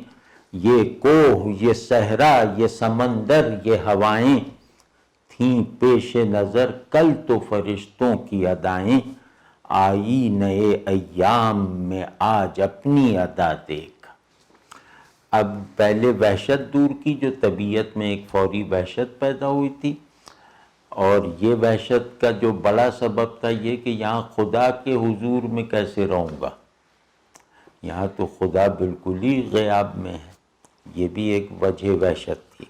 یہ کوہ، یہ صحرا، یہ سمندر، یہ ہوائیں، تھیں پیش نظر کل تو فرشتوں کی ادائیں، آئی نئے ایام میں آج اپنی ادا دیکھ۔ اب پہلے وحشت دور کی، جو طبیعت میں ایک فوری وحشت پیدا ہوئی تھی، اور یہ وحشت کا جو بڑا سبب تھا یہ کہ یہاں خدا کے حضور میں کیسے رہوں گا، یہاں تو خدا بالکل ہی غیاب میں ہے، یہ بھی ایک وجہ وحشت تھی۔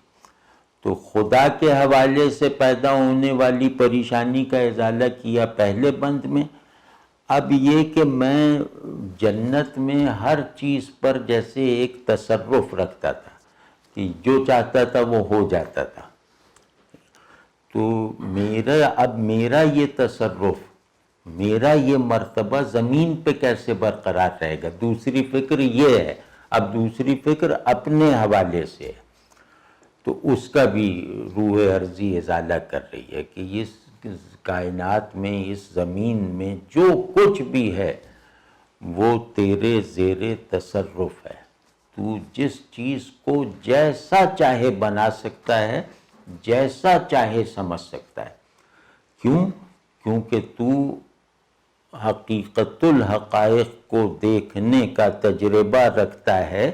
تو خدا کے حوالے سے پیدا ہونے والی پریشانی کا ازالہ کیا پہلے بند میں. اب یہ کہ میں جنت میں ہر چیز پر جیسے ایک تصرف رکھتا تھا کہ جو چاہتا تھا وہ ہو جاتا تھا. تو میرا یہ تصرف، میرا یہ مرتبہ زمین پہ کیسے برقرار رہے گا؟ دوسری فکر یہ ہے. اب دوسری فکر اپنے حوالے سے ہے، تو اس کا بھی روح عرضی ازالہ کر رہی ہے کہ اس کائنات میں، اس زمین میں جو کچھ بھی ہے وہ تیرے زیر تصرف ہے. تو جس چیز کو جیسا چاہے بنا سکتا ہے، جیسا چاہے سمجھ سکتا ہے. کیوں؟ کیونکہ تو حقیقت الحقائق کو دیکھنے کا تجربہ رکھتا ہے.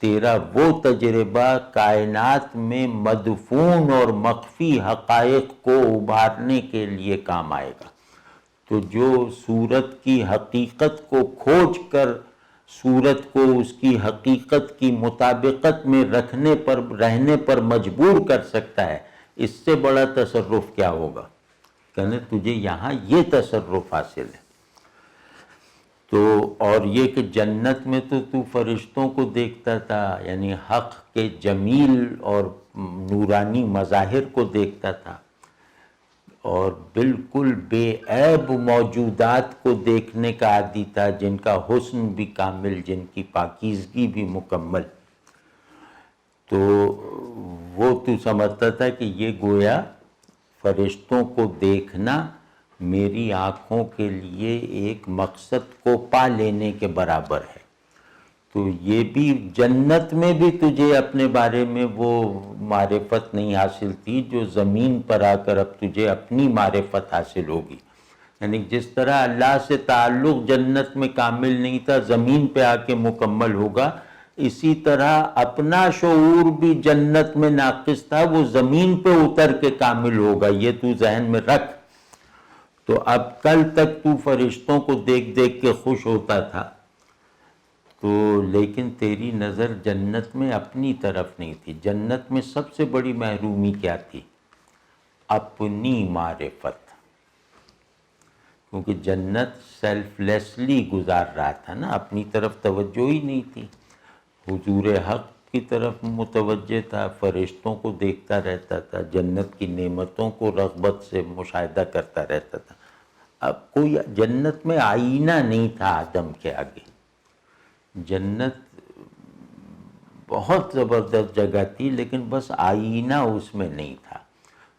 تیرا وہ تجربہ کائنات میں مدفون اور مخفی حقائق کو ابھارنے کے لیے کام آئے گا. تو جو صورت کی حقیقت کو کھوج کر صورت کو اس کی حقیقت کی مطابقت میں رہنے پر مجبور کر سکتا ہے، اس سے بڑا تصرف کیا ہوگا؟ کہنے تجھے یہاں یہ تصرف حاصل ہے. تو اور یہ کہ جنت میں تو فرشتوں کو دیکھتا تھا، یعنی حق کے جمیل اور نورانی مظاہر کو دیکھتا تھا، اور بالکل بے عیب موجودات کو دیکھنے کا عادی تھا، جن کا حسن بھی کامل، جن کی پاکیزگی بھی مکمل. تو وہ تو سمجھتا تھا کہ یہ گویا فرشتوں کو دیکھنا میری آنکھوں کے لیے ایک مقصد کو پا لینے کے برابر ہے. تو یہ بھی جنت میں بھی تجھے اپنے بارے میں وہ معرفت نہیں حاصل تھی جو زمین پر آ کر اب تجھے اپنی معرفت حاصل ہوگی. یعنی جس طرح اللہ سے تعلق جنت میں کامل نہیں تھا، زمین پہ آ کے مکمل ہوگا، اسی طرح اپنا شعور بھی جنت میں ناقص تھا، وہ زمین پہ اتر کے کامل ہوگا. یہ تو ذہن میں رکھ. تو اب کل تک تو فرشتوں کو دیکھ دیکھ کے خوش ہوتا تھا، تو لیکن تیری نظر جنت میں اپنی طرف نہیں تھی. جنت میں سب سے بڑی محرومی کیا تھی؟ اپنی معرفت. کیونکہ جنت سیلف لیسلی گزار رہا تھا نا، اپنی طرف توجہ ہی نہیں تھی. حضور حق کی طرف متوجہ تھا، فرشتوں کو دیکھتا رہتا تھا، جنت کی نعمتوں کو رغبت سے مشاہدہ کرتا رہتا تھا. اب کوئی جنت میں آئینہ نہیں تھا آدم کے آگے. جنت بہت زبردست جگہ تھی، لیکن بس آئینہ اس میں نہیں تھا.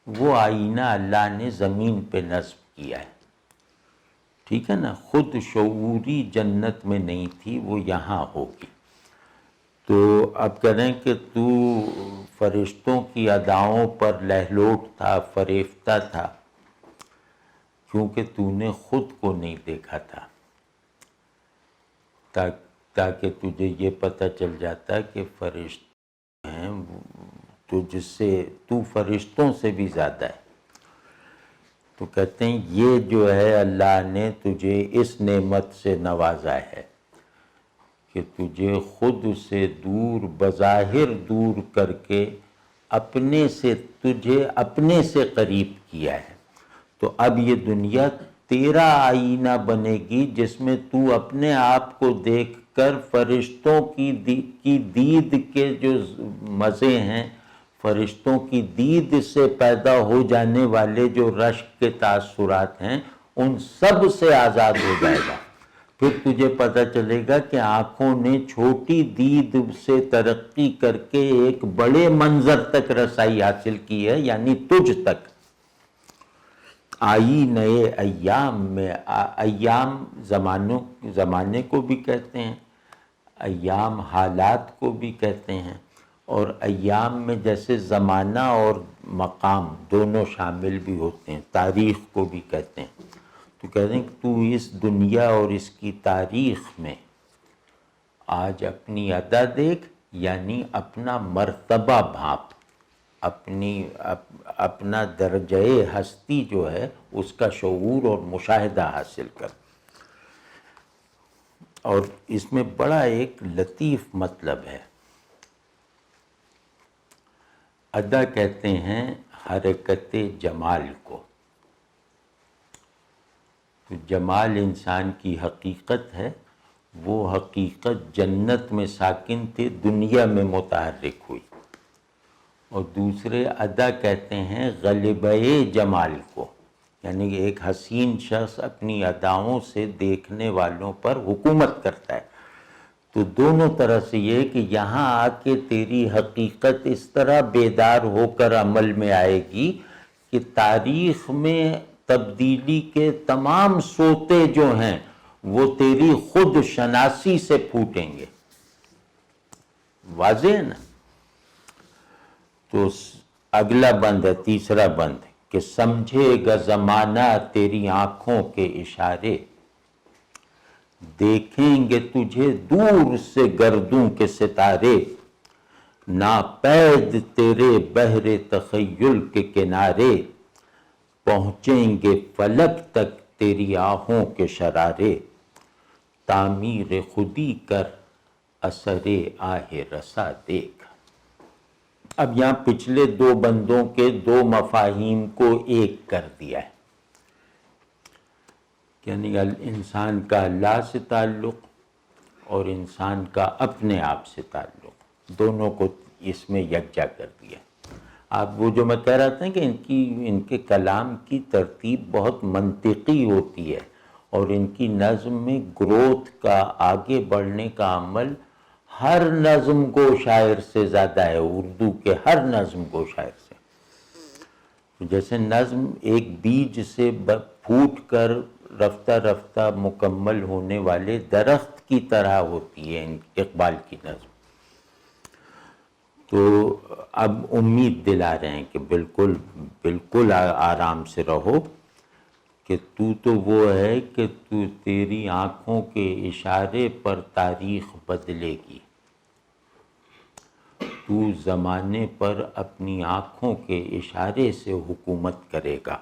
وہ آئینہ اللہ نے زمین پہ نصب کیا ہے. ٹھیک ہے نا؟ خود شعوری جنت میں نہیں تھی، وہ یہاں ہوگی. تو اب کہہ رہے ہیں کہ تو فرشتوں کی اداؤں پر لہلوٹ تھا، فریفتہ تھا، کیونکہ تو نے خود کو نہیں دیکھا تھا، تاکہ تجھے یہ پتہ چل جاتا کہ فرشتے ہیں تجھ سے، تو فرشتوں سے بھی زیادہ ہے. تو کہتے ہیں یہ جو ہے اللہ نے تجھے اس نعمت سے نوازا ہے کہ تجھے خود سے دور، بظاہر دور کر کے تجھے اپنے سے قریب کیا ہے. تو اب یہ دنیا تیرا آئینہ بنے گی، جس میں تو اپنے آپ کو دیکھ کر فرشتوں کی دید کے جو مزے ہیں، فرشتوں کی دید سے پیدا ہو جانے والے جو رشک کے تاثرات ہیں، ان سب سے آزاد ہو جائے گا. پھر تجھے پتہ چلے گا کہ آنکھوں نے چھوٹی دید سے ترقی کر کے ایک بڑے منظر تک رسائی حاصل کی ہے، یعنی تجھ تک. آئی نئے ایام میں، ایام زمانے کو بھی کہتے ہیں، ایام حالات کو بھی کہتے ہیں، اور ایام میں جیسے زمانہ اور مقام دونوں شامل بھی ہوتے ہیں، تاریخ کو بھی کہتے ہیں. تو کہتے ہیں کہ تو اس دنیا اور اس کی تاریخ میں آج اپنی ادا دیکھ، یعنی اپنا مرتبہ بھانپ، اپنا درجہ ہستی جو ہے اس کا شعور اور مشاہدہ حاصل کر. اور اس میں بڑا ایک لطیف مطلب ہے. ادا کہتے ہیں حرکت جمال کو. تو جمال انسان کی حقیقت ہے، وہ حقیقت جنت میں ساکن تھے، دنیا میں متحرک ہوئی. اور دوسرے ادا کہتے ہیں غلبہ جمال کو، یعنی ایک حسین شخص اپنی اداؤں سے دیکھنے والوں پر حکومت کرتا ہے. تو دونوں طرح سے یہ کہ یہاں آ کے تیری حقیقت اس طرح بیدار ہو کر عمل میں آئے گی کہ تاریخ میں تبدیلی کے تمام سوتے جو ہیں وہ تیری خود شناسی سے پھوٹیں گے. واضح ہے نا؟ تو اگلا بند ہے، تیسرا بند، کہ سمجھے گا زمانہ تیری آنکھوں کے اشارے، دیکھیں گے تجھے دور سے گردوں کے ستارے، ناپید تیرے بحر تخیل کے کنارے، پہنچیں گے فلک تک تیری آہوں کے شرارے، تعمیر خودی کر اثر آہ رسا دیکھ. اب یہاں پچھلے دو بندوں کے دو مفاہیم کو ایک کر دیا ہے، یعنی انسان کا اللہ سے تعلق اور انسان کا اپنے آپ سے تعلق، دونوں کو اس میں یکجا کر دیا. آپ وہ جو میں کہہ رہا تھا کہ ان کے کلام کی ترتیب بہت منطقی ہوتی ہے، اور ان کی نظم میں گروتھ کا، آگے بڑھنے کا عمل ہر نظم گو شاعر سے زیادہ ہے، اردو کے ہر نظم گو شاعر سے. جیسے نظم ایک بیج سے پھوٹ کر رفتہ رفتہ مکمل ہونے والے درخت کی طرح ہوتی ہے اقبال کی نظم. تو اب امید دلا رہے ہیں کہ بالکل بالکل آرام سے رہو، کہ تو وہ ہے کہ تیری آنکھوں کے اشارے پر تاریخ بدلے گی، تو زمانے پر اپنی آنکھوں کے اشارے سے حکومت کرے گا،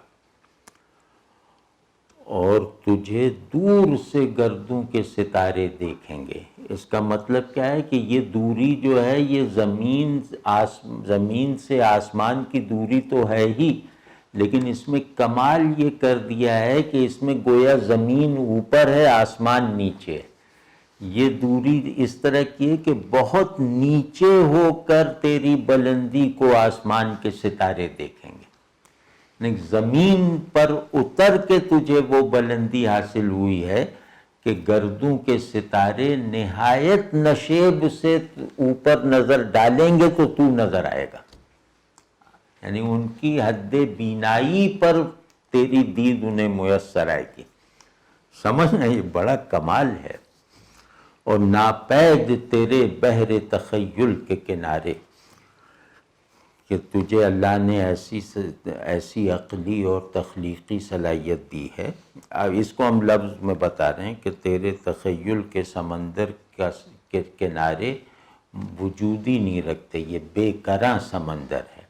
اور تجھے دور سے گردوں کے ستارے دیکھیں گے. اس کا مطلب کیا ہے کہ یہ دوری جو ہے یہ زمین سے آسمان کی دوری تو ہے ہی، لیکن اس میں کمال یہ کر دیا ہے کہ اس میں گویا زمین اوپر ہے، آسمان نیچے ہے. یہ دوری اس طرح کی ہے کہ بہت نیچے ہو کر تیری بلندی کو آسمان کے ستارے دیکھیں گے، زمین پر اتر کے تجھے وہ بلندی حاصل ہوئی ہے کہ گردوں کے ستارے نہایت نشیب سے اوپر نظر ڈالیں گے تو نظر آئے گا، یعنی ان کی حد بینائی پر تیری دید انہیں میسر آئے گی. سمجھنا یہ بڑا کمال ہے. اور ناپید تیرے بحر تخیل کے کنارے، کہ تجھے اللہ نے ایسی عقلی اور تخلیقی صلاحیت دی ہے. اب اس کو ہم لفظ میں بتا رہے ہیں کہ تیرے تخیل کے سمندر کے کنارے وجود ہی نہیں رکھتے، یہ بے کراں سمندر ہے.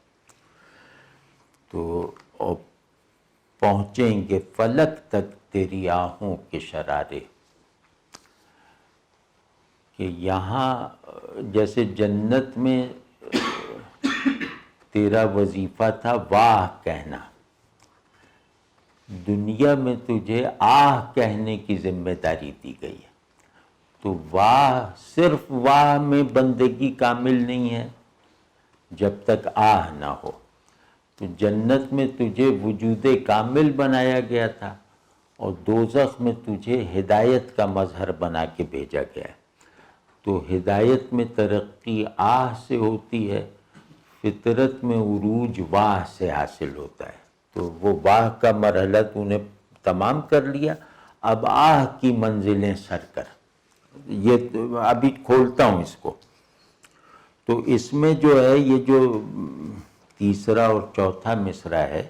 تو پہنچیں گے فلک تک تیری آہوں کے شرارے، کہ یہاں جیسے جنت میں تیرا وظیفہ تھا واہ کہنا، دنیا میں تجھے آہ کہنے کی ذمہ داری دی گئی ہے. تو واہ، صرف واہ میں بندگی کامل نہیں ہے جب تک آہ نہ ہو. تو جنت میں تجھے وجود کامل بنایا گیا تھا، اور دوزخ میں تجھے ہدایت کا مظہر بنا کے بھیجا گیا ہے. تو ہدایت میں ترقی آہ سے ہوتی ہے، فطرت میں عروج واہ سے حاصل ہوتا ہے. تو وہ واہ کا مرحلہ تو نے تمام کر لیا، اب آہ کی منزلیں سر کر. یہ ابھی کھولتا ہوں اس کو. تو اس میں جو ہے یہ جو تیسرا اور چوتھا مصرع ہے،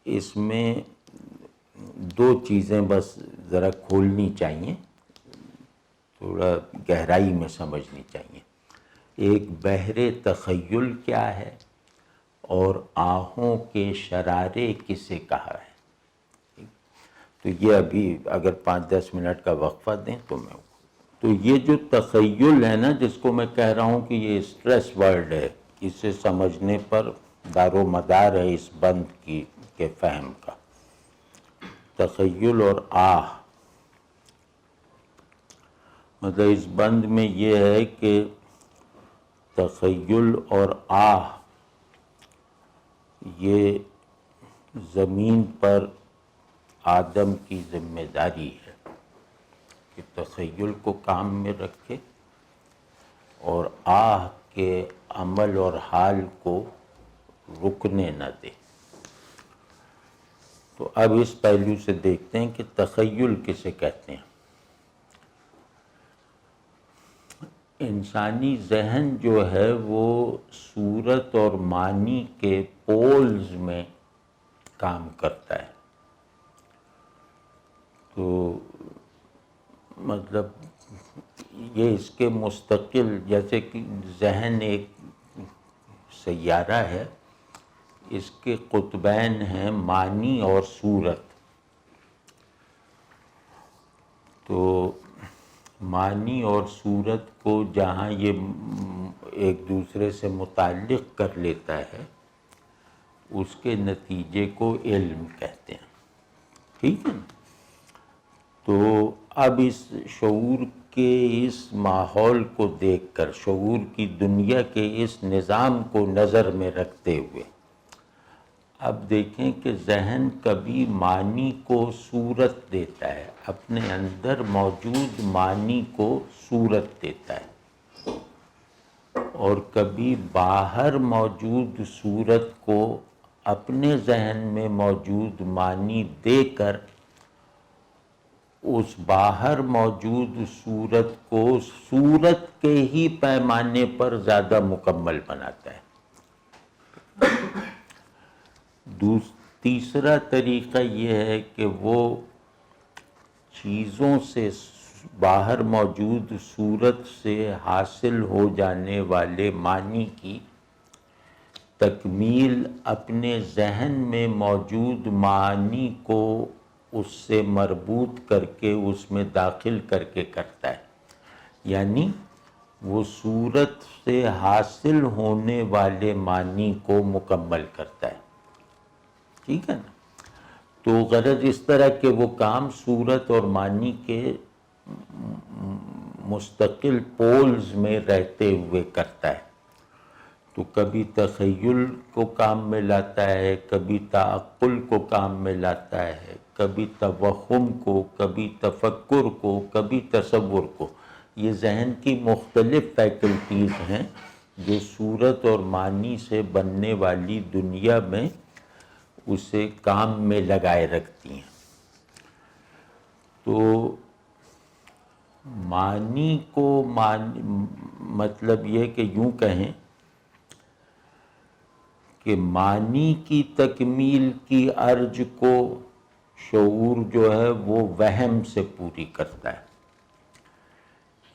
اس میں دو چیزیں بس ذرا کھولنی چاہیے، تھوڑا گہرائی میں سمجھنی چاہیے. ایک بحر تخیل کیا ہے، اور آہوں کے شرارے کسے کہا ہے. تو یہ ابھی اگر 5-10 منٹ کا وقفہ دیں تو یہ جو تخیل ہے نا، جس کو میں کہہ رہا ہوں کہ یہ اسٹریس ورڈ ہے، اسے سمجھنے پر دار و مدار ہے اس بند کے فہم کا۔ تخیل اور آہ، مطلب اس بند میں یہ ہے کہ تخیل اور آہ یہ زمین پر آدم کی ذمہ داری ہے کہ تخیل کو کام میں رکھے اور آہ کے عمل اور حال کو رکنے نہ دے۔ تو اب اس پہلو سے دیکھتے ہیں کہ تخیل کسے کہتے ہیں۔ انسانی ذہن جو ہے وہ صورت اور معنی کے پولز میں کام کرتا ہے۔ تو مطلب یہ اس کے مستقل، جیسے کہ ذہن ایک سیارہ ہے، اس کے قطبین ہیں معنی اور صورت۔ تو معنی اور صورت کو جہاں یہ ایک دوسرے سے متعلق کر لیتا ہے اس کے نتیجے کو علم کہتے ہیں، ٹھیک ہے نا؟ تو اب اس شعور کے اس ماحول کو دیکھ کر، شعور کی دنیا کے اس نظام کو نظر میں رکھتے ہوئے اب دیکھیں کہ ذہن کبھی معنی کو صورت دیتا ہے، اپنے اندر موجود معنی کو صورت دیتا ہے، اور کبھی باہر موجود صورت کو اپنے ذہن میں موجود معنی دے کر اس باہر موجود صورت کو صورت کے ہی پیمانے پر زیادہ مکمل بناتا ہے۔ تیسرا طریقہ یہ ہے کہ وہ چیزوں سے، باہر موجود صورت سے حاصل ہو جانے والے معنی کی تکمیل اپنے ذہن میں موجود معنی کو اس سے مربوط کر کے اس میں داخل کر کے کرتا ہے، یعنی وہ صورت سے حاصل ہونے والے معنی کو مکمل کرتا ہے، ٹھیک ہے نا؟ تو غرض اس طرح کہ وہ کام صورت اور معنی کے مستقل پولز میں رہتے ہوئے کرتا ہے۔ تو کبھی تخیل کو کام میں لاتا ہے، کبھی تعقل کو کام میں لاتا ہے، کبھی توہم کو، کبھی تفکر کو، کبھی تصور کو۔ یہ ذہن کی مختلف فیکلٹیز ہیں جو صورت اور معنی سے بننے والی دنیا میں اسے کام میں لگائے رکھتی ہیں۔ تو معنی کو مطلب یہ کہ یوں کہیں کہ معنی کی تکمیل کی ارج کو شعور جو ہے وہ وہم سے پوری کرتا ہے،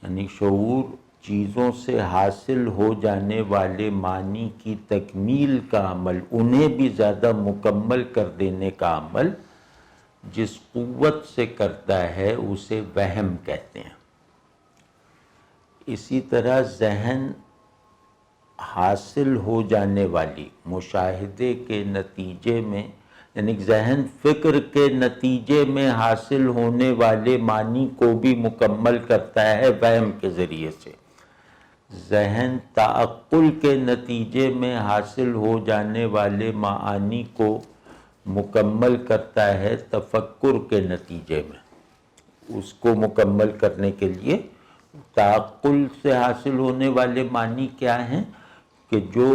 یعنی شعور چیزوں سے حاصل ہو جانے والے معنی کی تکمیل کا عمل، انہیں بھی زیادہ مکمل کر دینے کا عمل جس قوت سے کرتا ہے اسے وہم کہتے ہیں۔ اسی طرح ذہن حاصل ہو جانے والی مشاہدے کے نتیجے میں، یعنی ذہن فکر کے نتیجے میں حاصل ہونے والے معنی کو بھی مکمل کرتا ہے وہم کے ذریعے سے۔ ذہن تعقل کے نتیجے میں حاصل ہو جانے والے معانی کو مکمل کرتا ہے تفکر کے نتیجے میں۔ اس کو مکمل کرنے کے لیے تعقل سے حاصل ہونے والے معنی کیا ہیں کہ جو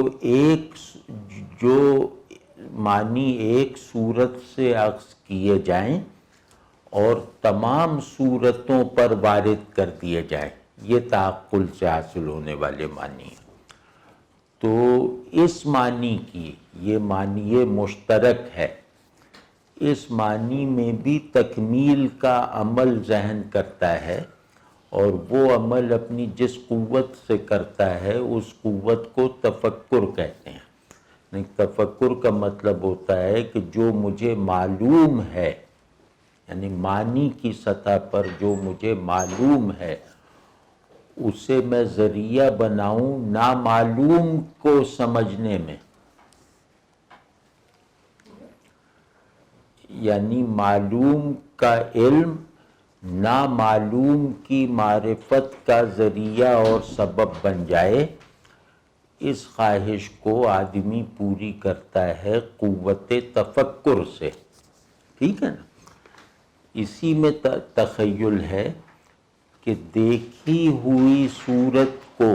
معنی ایک صورت سے اخذ کیے جائیں اور تمام صورتوں پر وارد کر دیے جائیں، یہ تعقل سے حاصل ہونے والے معنی ہیں۔ تو اس معنی کی، یہ معنی مشترک ہے، اس معنی میں بھی تکمیل کا عمل ذہن کرتا ہے، اور وہ عمل اپنی جس قوت سے کرتا ہے اس قوت کو تفکر کہتے ہیں۔ تفکر کا مطلب ہوتا ہے کہ جو مجھے معلوم ہے، یعنی معنی کی سطح پر جو مجھے معلوم ہے اسے میں ذریعہ بناؤں نامعلوم کو سمجھنے میں، یعنی معلوم کا علم نامعلوم کی معرفت کا ذریعہ اور سبب بن جائے، اس خواہش کو آدمی پوری کرتا ہے قوت تفکر سے، ٹھیک ہے نا؟ اسی میں تخیل ہے کہ دیکھی ہوئی صورت کو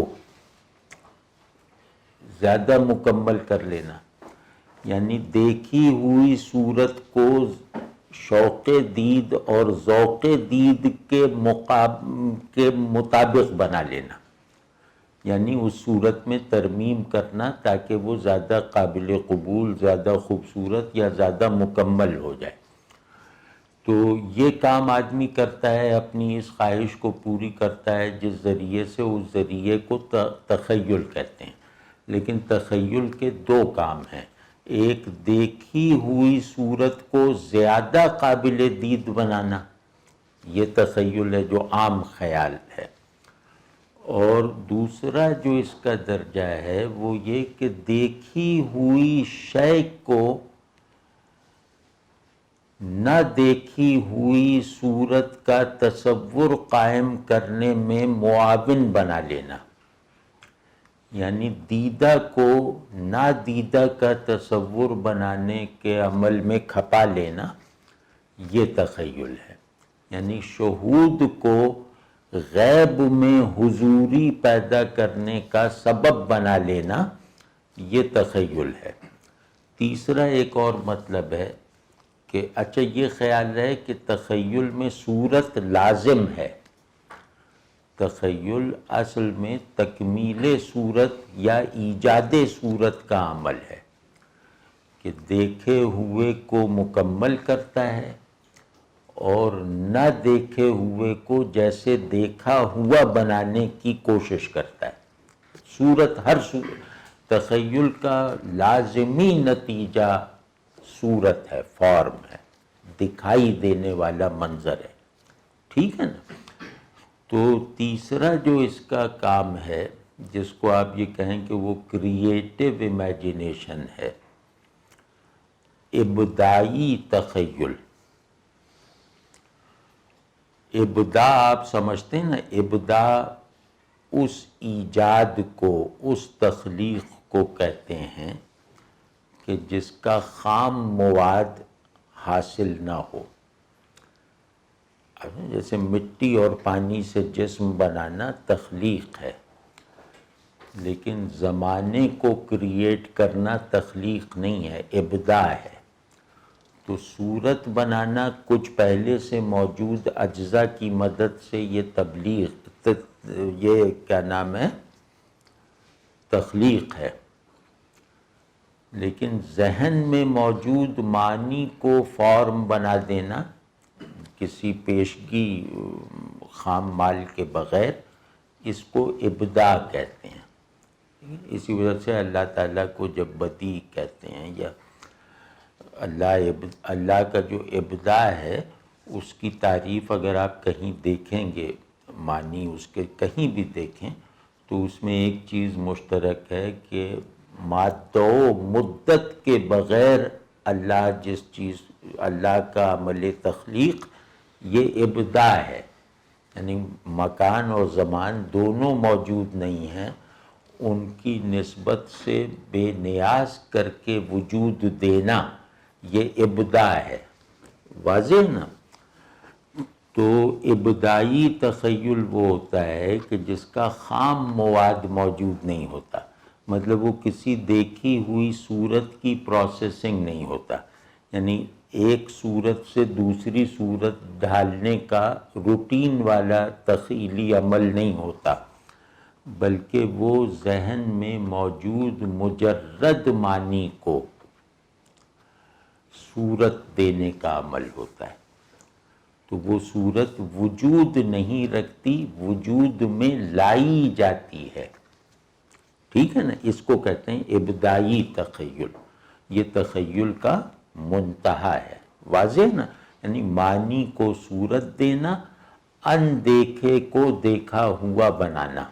زیادہ مکمل کر لینا، یعنی دیکھی ہوئی صورت کو شوق دید اور ذوق دید کے مطابق بنا لینا، یعنی اس صورت میں ترمیم کرنا تاکہ وہ زیادہ قابل قبول، زیادہ خوبصورت یا زیادہ مکمل ہو جائے۔ تو یہ کام آدمی کرتا ہے، اپنی اس خواہش کو پوری کرتا ہے جس ذریعے سے، اس ذریعے کو تخیل کہتے ہیں۔ لیکن تخیل کے دو کام ہیں، ایک دیکھی ہوئی صورت کو زیادہ قابل دید بنانا، یہ تخیل ہے جو عام خیال ہے، اور دوسرا جو اس کا درجہ ہے وہ یہ کہ دیکھی ہوئی شے کو نہ دیکھی ہوئی صورت کا تصور قائم کرنے میں معاون بنا لینا، یعنی دیدہ کو نادیدہ کا تصور بنانے کے عمل میں کھپا لینا، یہ تخیل ہے۔ یعنی شہود کو غیب میں حضوری پیدا کرنے کا سبب بنا لینا، یہ تخیل ہے۔ تیسرا ایک اور مطلب ہے کہ اچھا یہ خیال ہے کہ تخیل میں صورت لازم ہے، تخیل اصل میں تکمیل صورت یا ایجاد صورت کا عمل ہے، کہ دیکھے ہوئے کو مکمل کرتا ہے اور نہ دیکھے ہوئے کو جیسے دیکھا ہوا بنانے کی کوشش کرتا ہے۔ صورت تخیل کا لازمی نتیجہ صورت ہے، فارم ہے، دکھائی دینے والا منظر ہے، ٹھیک ہے نا؟ تو تیسرا جو اس کا کام ہے، جس کو آپ یہ کہیں کہ وہ کریٹیو امیجینیشن ہے، ابداعی تخیل۔ ابداع آپ سمجھتے ہیں نا، ابداع اس ایجاد کو، اس تخلیق کو کہتے ہیں کہ جس کا خام مواد حاصل نہ ہو۔ جیسے مٹی اور پانی سے جسم بنانا تخلیق ہے، لیکن زمانے کو کریٹ کرنا تخلیق نہیں ہے، ابداع ہے۔ تو صورت بنانا کچھ پہلے سے موجود اجزاء کی مدد سے، یہ کیا نام ہے، تخلیق ہے۔ لیکن ذہن میں موجود معنی کو فارم بنا دینا کسی پیشگی خام مال کے بغیر، اس کو ابداع کہتے ہیں۔ اسی وجہ سے اللہ تعالیٰ کو جب بدیع کہتے ہیں، یا اللہ کا جو ابداع ہے اس کی تعریف اگر آپ کہیں دیکھیں گے، معنی اس کے کہیں بھی دیکھیں، تو اس میں ایک چیز مشترک ہے کہ مادہ و مدت کے بغیر اللہ کا عمل تخلیق یہ ابداع ہے، یعنی مکان اور زمان دونوں موجود نہیں ہیں، ان کی نسبت سے بے نیاز کر کے وجود دینا یہ ابداع ہے، واضح نا؟ تو ابداعی تخیل وہ ہوتا ہے کہ جس کا خام مواد موجود نہیں ہوتا، مطلب وہ کسی دیکھی ہوئی صورت کی پروسیسنگ نہیں ہوتا، یعنی ایک صورت سے دوسری صورت ڈھالنے کا روٹین والا تخیلی عمل نہیں ہوتا، بلکہ وہ ذہن میں موجود مجرد معنی کو صورت دینے کا عمل ہوتا ہے۔ تو وہ صورت وجود نہیں رکھتی، وجود میں لائی جاتی ہے، ٹھیک ہے نا؟ اس کو کہتے ہیں ابداعی تخیل، یہ تخیل کا منتہا ہے، واضح نا؟ یعنی معنی کو صورت دینا اندیکھے کو دیکھا ہوا بنانا،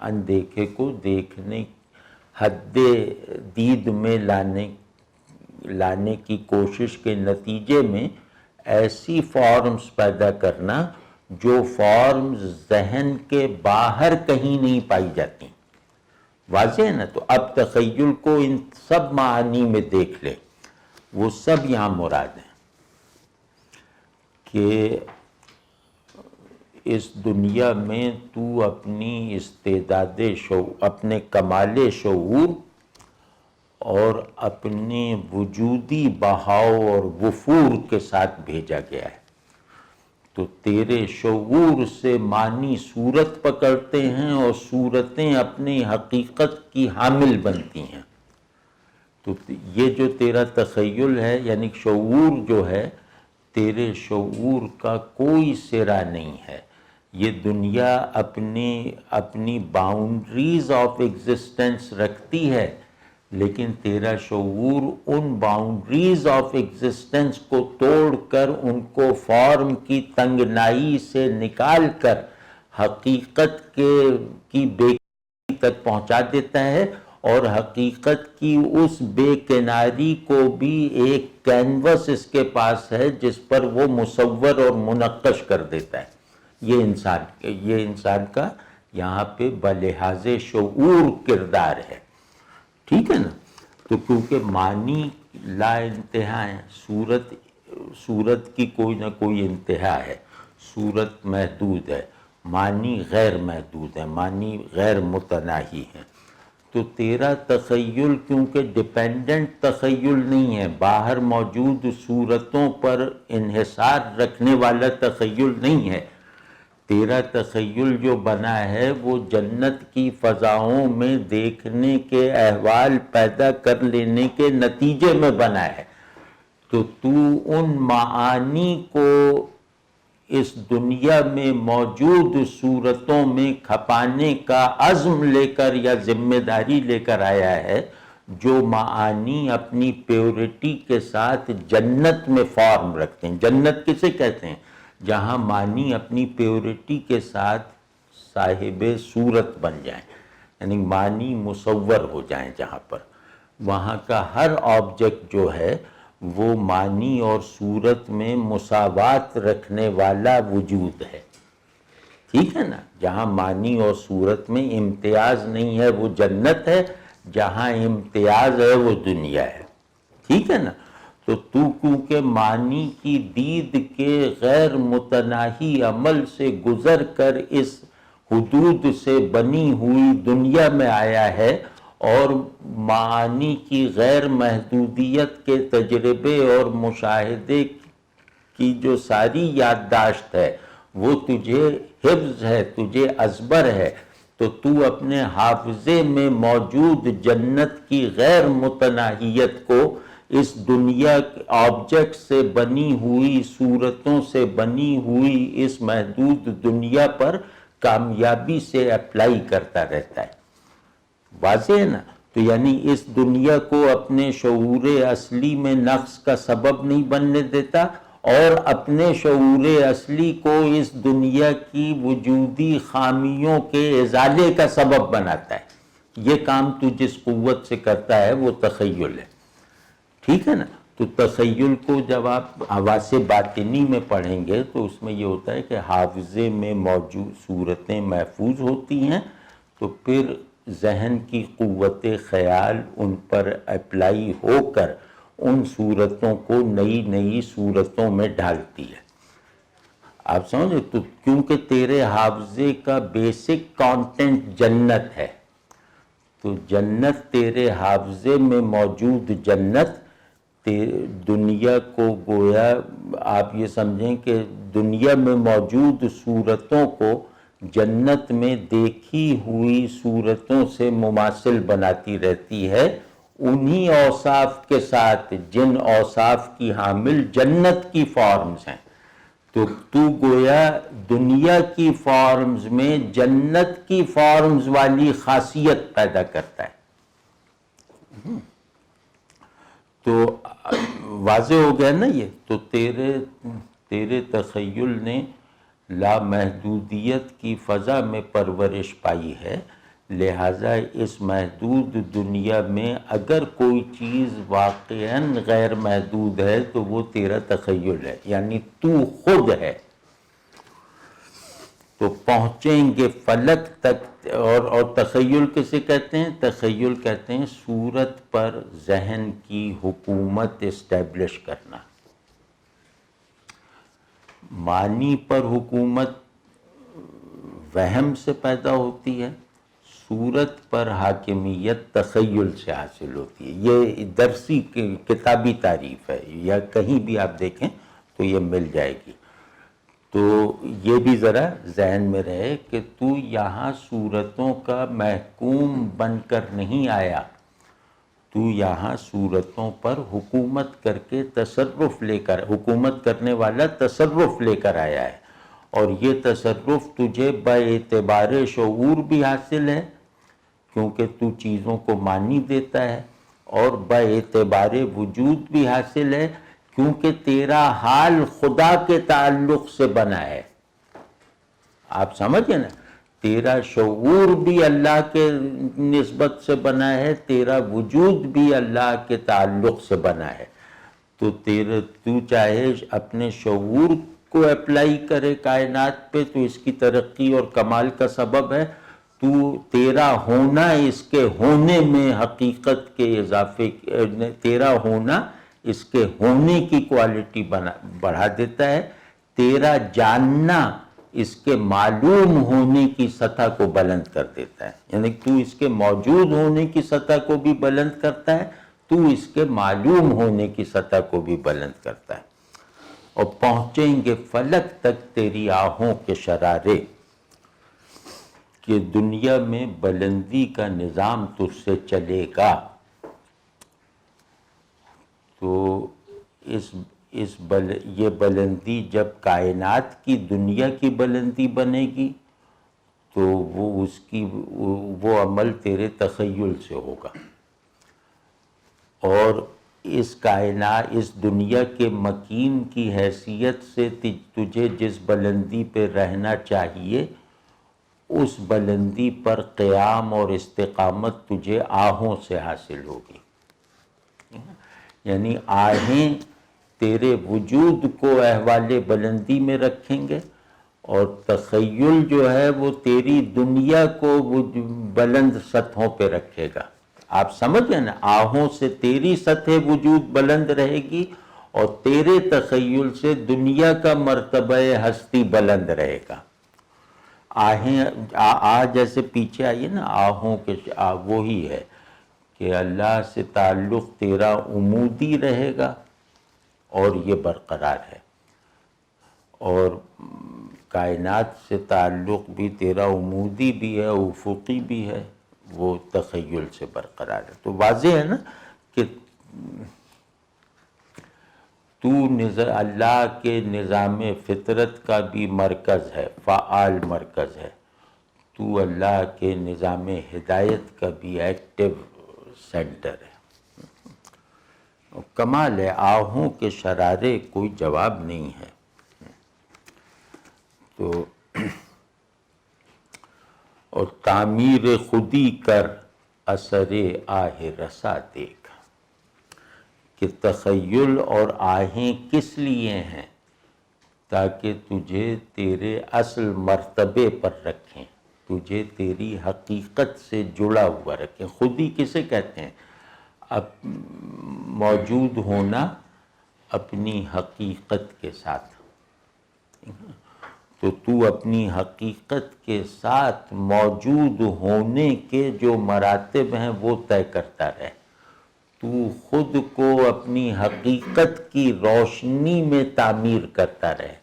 اندیکھے کو دیکھنے حد دید میں لانے کی کوشش کے نتیجے میں ایسی فارمز پیدا کرنا جو فارمز ذہن کے باہر کہیں نہیں پائی جاتی۔ واضح ہے نا؟ تو اب تخیل کو ان سب معانی میں دیکھ لے، وہ سب یہاں مراد ہیں کہ اس دنیا میں تو اپنی استعداد اپنے کمال شعور اور اپنے وجودی بہاؤ اور وفور کے ساتھ بھیجا گیا ہے۔ تو تیرے شعور سے معنی صورت پکڑتے ہیں اور صورتیں اپنی حقیقت کی حامل بنتی ہیں۔ تو یہ جو تیرا تخیل ہے، یعنی شعور جو ہے، تیرے شعور کا کوئی سرا نہیں ہے۔ یہ دنیا اپنی باؤنڈریز آف ایگزسٹنس رکھتی ہے، لیکن تیرا شعور ان باؤنڈریز آف ایگزسٹنس کو توڑ کر ان کو فارم کی تنگنائی سے نکال کر حقیقت کی بے تک پہنچا دیتا ہے، اور حقیقت کی اس بے کناری کو بھی ایک کینوس اس کے پاس ہے جس پر وہ مصور اور منقش کر دیتا ہے۔ یہ انسان کا یہاں پہ بلحاظ شعور کردار ہے، ٹھیک ہے نا؟ تو کیونکہ معنی لا انتہا ہے، صورت کی کوئی نہ کوئی انتہا ہے، صورت محدود ہے، معنی غیر محدود ہے، معنی غیر متناہی ہے۔ تو تیرا تخیل کیونکہ ڈیپینڈنٹ تخیل نہیں ہے، باہر موجود صورتوں پر انحصار رکھنے والا تخیل نہیں ہے، تیرا تخیل جو بنا ہے وہ جنت کی فضاؤں میں دیکھنے کے احوال پیدا کر لینے کے نتیجے میں بنا ہے۔ تو ان معانی کو اس دنیا میں موجود صورتوں میں کھپانے کا عزم لے کر یا ذمہ داری لے کر آیا ہے، جو معانی اپنی پیورٹی کے ساتھ جنت میں فارم رکھتے ہیں۔ جنت کسے کہتے ہیں؟ جہاں معنی اپنی پیورٹی کے ساتھ صاحب صورت بن جائیں، یعنی معنی مصور ہو جائیں، جہاں پر وہاں کا ہر آبجیکٹ جو ہے وہ معنی اور صورت میں مساوات رکھنے والا وجود ہے، ٹھیک ہے نا؟ جہاں معنی اور صورت میں امتیاز نہیں ہے وہ جنت ہے، جہاں امتیاز ہے وہ دنیا ہے، ٹھیک ہے نا؟ تو کیونکہ معنی کی دید کے غیر متناہی عمل سے گزر کر اس حدود سے بنی ہوئی دنیا میں آیا ہے، اور معانی کی غیر محدودیت کے تجربے اور مشاہدے کی جو ساری یادداشت ہے وہ تجھے حفظ ہے، تجھے ازبر ہے، تو تو اپنے حافظے میں موجود جنت کی غیر متناہیت کو اس دنیا آبجیکٹ سے بنی ہوئی صورتوں سے بنی ہوئی اس محدود دنیا پر کامیابی سے اپلائی کرتا رہتا ہے۔ واضح ہے نا؟ تو یعنی اس دنیا کو اپنے شعور اصلی میں نقص کا سبب نہیں بننے دیتا، اور اپنے شعور اصلی کو اس دنیا کی وجودی خامیوں کے ازالے کا سبب بناتا ہے۔ یہ کام تو جس قوت سے کرتا ہے وہ تخیل ہے، ٹھیک ہے نا؟ تو تخیل کو جب آپ حواس باطنی میں پڑھیں گے تو اس میں یہ ہوتا ہے کہ حافظے میں موجود صورتیں محفوظ ہوتی ہیں، تو پھر ذہن کی قوت خیال ان پر اپلائی ہو کر ان صورتوں کو نئی صورتوں میں ڈالتی ہے۔ آپ سمجھے؟ تو کیونکہ تیرے حافظے کا بیسک کانٹینٹ جنت ہے، تو جنت تیرے حافظے میں موجود جنت دنیا کو گویا آپ یہ سمجھیں کہ دنیا میں موجود صورتوں کو جنت میں دیکھی ہوئی صورتوں سے مماثل بناتی رہتی ہے، انہی اوصاف کے ساتھ جن اوصاف کی حامل جنت کی فارمز ہیں۔ تو گویا دنیا کی فارمز میں جنت کی فارمز والی خاصیت پیدا کرتا ہے۔ تو واضح ہو گیا نا یہ؟ تو تیرے تخیل نے لامحدودیت کی فضا میں پرورش پائی ہے، لہٰذا اس محدود دنیا میں اگر کوئی چیز واقعاً غیر محدود ہے تو وہ تیرا تخیل ہے، یعنی تو خود ہے۔ تو پہنچیں گے فلک تک، اور تخیل کسے کہتے ہیں؟ تخیل کہتے ہیں صورت پر ذہن کی حکومت اسٹیبلش کرنا۔ معنی پر حکومت وہم سے پیدا ہوتی ہے، صورت پر حاکمیت تخیل سے حاصل ہوتی ہے۔ یہ درسی کتابی تعریف ہے، یا کہیں بھی آپ دیکھیں تو یہ مل جائے گی۔ تو یہ بھی ذرا ذہن میں رہے کہ تو یہاں صورتوں کا محکوم بن کر نہیں آیا، تو یہاں صورتوں پر حکومت کر کے تصرف لے کر، حکومت کرنے والا تصرف لے کر آیا ہے، اور یہ تصرف تجھے باعتبار شعور بھی حاصل ہے کیونکہ تو چیزوں کو معنی دیتا ہے، اور باعتبار وجود بھی حاصل ہے کیونکہ تیرا حال خدا کے تعلق سے بنا ہے۔ آپ سمجھیں نا، تیرا شعور بھی اللہ کے نسبت سے بنا ہے، تیرا وجود بھی اللہ کے تعلق سے بنا ہے۔ تو چاہے اپنے شعور کو اپلائی کرے کائنات پہ تو اس کی ترقی اور کمال کا سبب ہے، تیرا ہونا اس کے ہونے میں حقیقت کے اضافے، تیرا ہونا اس کے ہونے کی کوالٹی بڑھا دیتا ہے، تیرا جاننا اس کے معلوم ہونے کی سطح کو بلند کر دیتا ہے، یعنی تو اس کے موجود ہونے کی سطح کو بھی بلند کرتا ہے، تو اس کے معلوم ہونے کی سطح کو بھی بلند کرتا ہے۔ اور پہنچیں گے فلک تک تیری آہوں کے شرارے، کہ دنیا میں بلندی کا نظام تجھ سے چلے گا۔ تو یہ بلندی جب کائنات کی دنیا کی بلندی بنے گی تو وہ عمل تیرے تخیل سے ہوگا، اور اس دنیا کے مکین کی حیثیت سے تجھے جس بلندی پہ رہنا چاہیے اس بلندی پر قیام اور استقامت تجھے آہوں سے حاصل ہوگی، یعنی آہیں تیرے وجود کو احوال بلندی میں رکھیں گے، اور تخیل جو ہے وہ تیری دنیا کو بلند سطحوں پہ رکھے گا۔ آپ سمجھیں نا، آہوں سے تیری سطح وجود بلند رہے گی، اور تیرے تخیل سے دنیا کا مرتبہ ہستی بلند رہے گا۔ آہیں جیسے پیچھے آئیے نا، آہوں کے وہی ہے کہ اللہ سے تعلق تیرا عمودی رہے گا اور یہ برقرار ہے، اور کائنات سے تعلق بھی تیرا عمودی بھی ہے، افقی بھی ہے، وہ تخیل سے برقرار ہے۔ تو واضح ہے نا کہ تو اللہ کے نظام فطرت کا بھی مرکز ہے، فعال مرکز ہے، تو اللہ کے نظام ہدایت کا بھی ایکٹیو سینٹر ہے۔ کمال ہے، آہوں کے شرارے کوئی جواب نہیں ہے۔ تو اور تعمیر خودی کر اثر آہ رسا دیکھ، کہ تخیل اور آہیں کس لیے ہیں؟ تاکہ تجھے تیرے اصل مرتبے پر رکھیں، تجھے تیری حقیقت سے جڑا ہوا رکھیں۔ خودی کسے کہتے ہیں؟ موجود ہونا اپنی حقیقت کے ساتھ، تو اپنی حقیقت کے ساتھ موجود ہونے کے جو مراتب ہیں وہ طے کرتا رہے، تو خود کو اپنی حقیقت کی روشنی میں تعمیر کرتا رہے،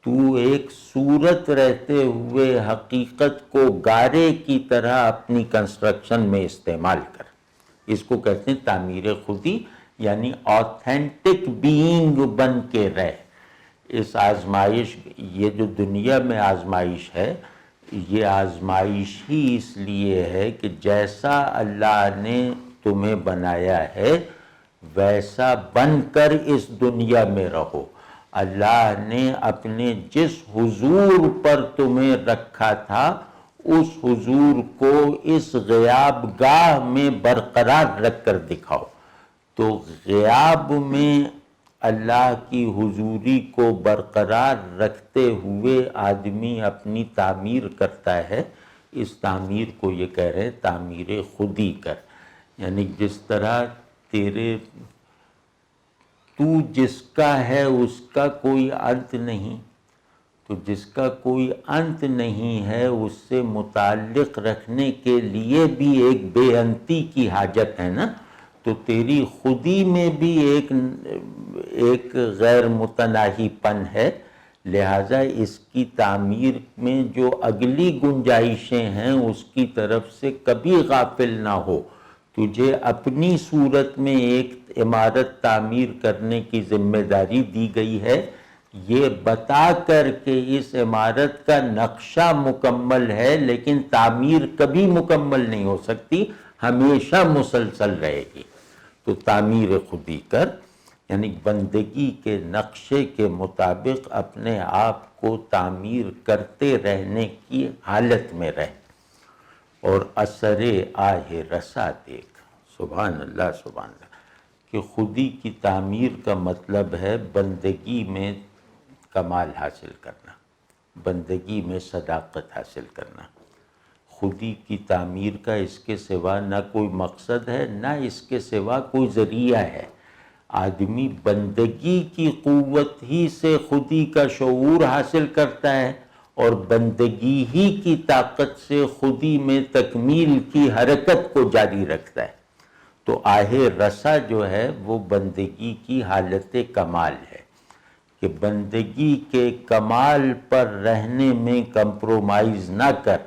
تو ایک صورت رہتے ہوئے حقیقت کو گارے کی طرح اپنی کنسٹرکشن میں استعمال کر۔ اس کو کہتے ہیں تعمیر خودی، یعنی آتھینٹک بینگ بن کے رہ۔ اس آزمائش، یہ جو دنیا میں آزمائش ہے، یہ آزمائش ہی اس لیے ہے کہ جیسا اللہ نے تمہیں بنایا ہے ویسا بن کر اس دنیا میں رہو۔ اللہ نے اپنے جس حضور پر تمہیں رکھا تھا اس حضور کو اس غیاب گاہ میں برقرار رکھ کر دکھاؤ۔ تو غیاب میں اللہ کی حضوری کو برقرار رکھتے ہوئے آدمی اپنی تعمیر کرتا ہے۔ اس تعمیر کو یہ کہہ رہے ہیں تعمیر خودی کر، یعنی جس طرح تو جس کا ہے اس کا کوئی انت نہیں، تو جس کا کوئی انت نہیں ہے اس سے متعلق رکھنے کے لیے بھی ایک بے انتی کی حاجت ہے نا، تو تیری خودی میں بھی ایک غیر متناہی پن ہے، لہٰذا اس کی تعمیر میں جو اگلی گنجائشیں ہیں اس کی طرف سے کبھی غافل نہ ہو۔ تجھے اپنی صورت میں ایک عمارت تعمیر کرنے کی ذمہ داری دی گئی ہے، یہ بتا کر کہ اس عمارت کا نقشہ مکمل ہے لیکن تعمیر کبھی مکمل نہیں ہو سکتی، ہمیشہ مسلسل رہے گی۔ تو تعمیر خودی کر، یعنی بندگی کے نقشے کے مطابق اپنے آپ کو تعمیر کرتے رہنے کی حالت میں رہ، اور اثر آہ رسا دیکھ۔ سبحان اللہ سبحان اللہ، کہ خودی کی تعمیر کا مطلب ہے بندگی میں کمال حاصل کرنا، بندگی میں صداقت حاصل کرنا۔ خودی کی تعمیر کا اس کے سوا نہ کوئی مقصد ہے، نہ اس کے سوا کوئی ذریعہ ہے۔ آدمی بندگی کی قوت ہی سے خودی کا شعور حاصل کرتا ہے، اور بندگی ہی کی طاقت سے خودی میں تکمیل کی حرکت کو جاری رکھتا ہے۔ تو آہ رسا جو ہے وہ بندگی کی حالت کمال ہے، کہ بندگی کے کمال پر رہنے میں کمپرومائز نہ کر،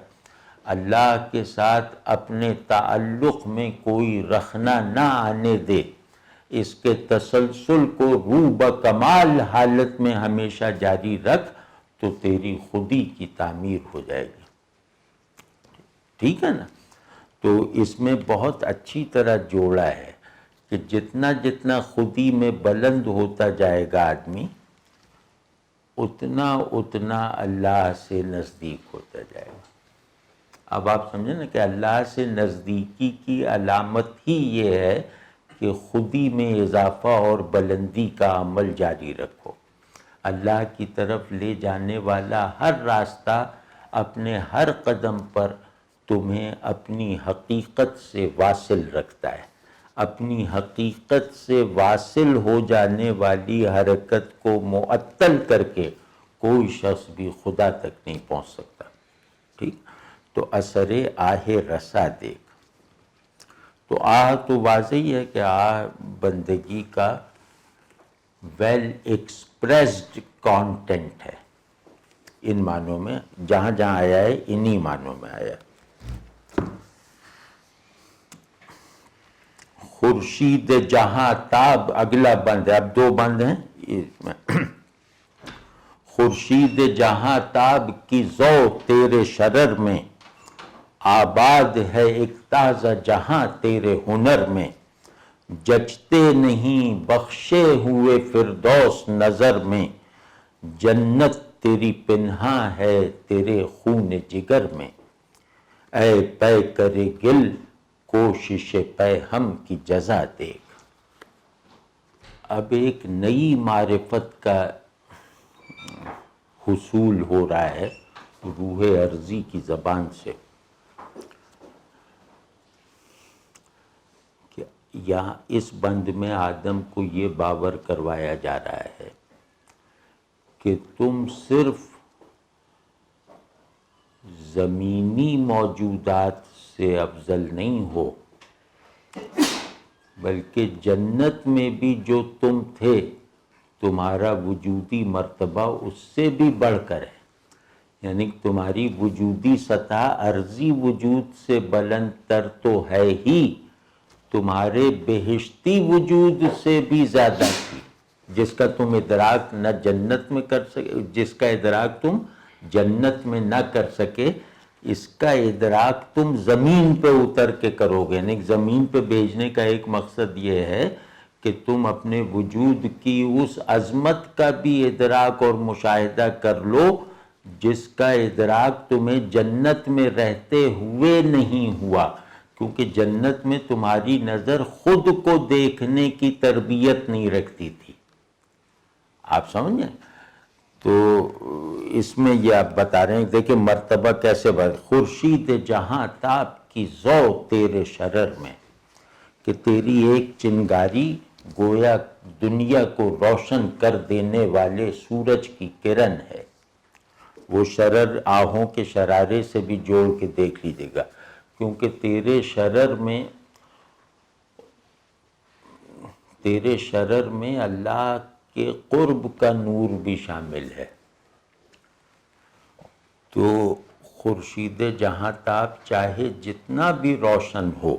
اللہ کے ساتھ اپنے تعلق میں کوئی رخنہ نہ آنے دے، اس کے تسلسل کو روح بکمال حالت میں ہمیشہ جاری رکھ، تو تیری خودی کی تعمیر ہو جائے گی۔ ٹھیک ہے نا؟ تو اس میں بہت اچھی طرح جوڑا ہے کہ جتنا جتنا خودی میں بلند ہوتا جائے گا آدمی، اتنا اتنا اللہ سے نزدیک ہوتا جائے گا۔ اب آپ سمجھیں نا کہ اللہ سے نزدیکی کی علامت ہی یہ ہے کہ خودی میں اضافہ اور بلندی کا عمل جاری رکھو۔ اللہ کی طرف لے جانے والا ہر راستہ اپنے ہر قدم پر تمہیں اپنی حقیقت سے واصل رکھتا ہے۔ اپنی حقیقت سے واصل ہو جانے والی حرکت کو معطل کر کے کوئی شخص بھی خدا تک نہیں پہنچ سکتا۔ ٹھیک؟ تو اثر آہ رسا دیکھ۔ تو آہ تو واضح ہی ہے کہ آہ بندگی کا ویل ایکسپریسڈ کانٹینٹ ہے، ان معنوں میں جہاں جہاں آیا ہے انہی معنوں میں آیا۔ خورشید جہاں تاب، اگلا بند ہے، اب دو بند ہیں اس میں۔ خورشید جہاں تاب کی ضو تیرے شرر میں، آباد ہے ایک تازہ جہاں تیرے ہنر میں، جچتے نہیں بخشے ہوئے فردوس نظر میں، جنت تیری پنہاں ہے تیرے خون جگر میں، اے پے کرے گل کوشش پے ہم کی جزا دیکھ۔ اب ایک نئی معرفت کا حصول ہو رہا ہے روح ارضی کی زبان سے، کہ یہاں اس بند میں آدم کو یہ باور کروایا جا رہا ہے کہ تم صرف زمینی موجودات سے افضل نہیں ہو، بلکہ جنت میں بھی جو تم تھے تمہارا وجودی مرتبہ اس سے بھی بڑھ کر ہے، یعنی تمہاری وجودی سطح عرضی وجود سے بلند تر تو ہے ہی، تمہارے بہشتی وجود سے بھی زیادہ تھی، جس کا تم ادراک نہ جنت میں کر سکے، جس کا ادراک تم جنت میں نہ کر سکے، اس کا ادراک تم زمین پہ اتر کے کرو گے۔ یعنی زمین پہ بھیجنے کا ایک مقصد یہ ہے کہ تم اپنے وجود کی اس عظمت کا بھی ادراک اور مشاہدہ کر لو جس کا ادراک تمہیں جنت میں رہتے ہوئے نہیں ہوا، کیونکہ جنت میں تمہاری نظر خود کو دیکھنے کی تربیت نہیں رکھتی تھی۔ آپ سمجھیں؟ تو اس میں یہ آپ بتا رہے ہیں، دیکھیں مرتبہ کیسے خورشید جہاں تاب کی ضو تیرے شرر میں، کہ تیری ایک چنگاری گویا دنیا کو روشن کر دینے والے سورج کی کرن ہے۔ وہ شرر آہوں کے شرارے سے بھی جوڑ کے دیکھ لیجیے گا، کیونکہ تیرے شرر میں اللہ کے قرب کا نور بھی شامل ہے۔ تو خورشید جہاں تاب چاہے جتنا بھی روشن ہو،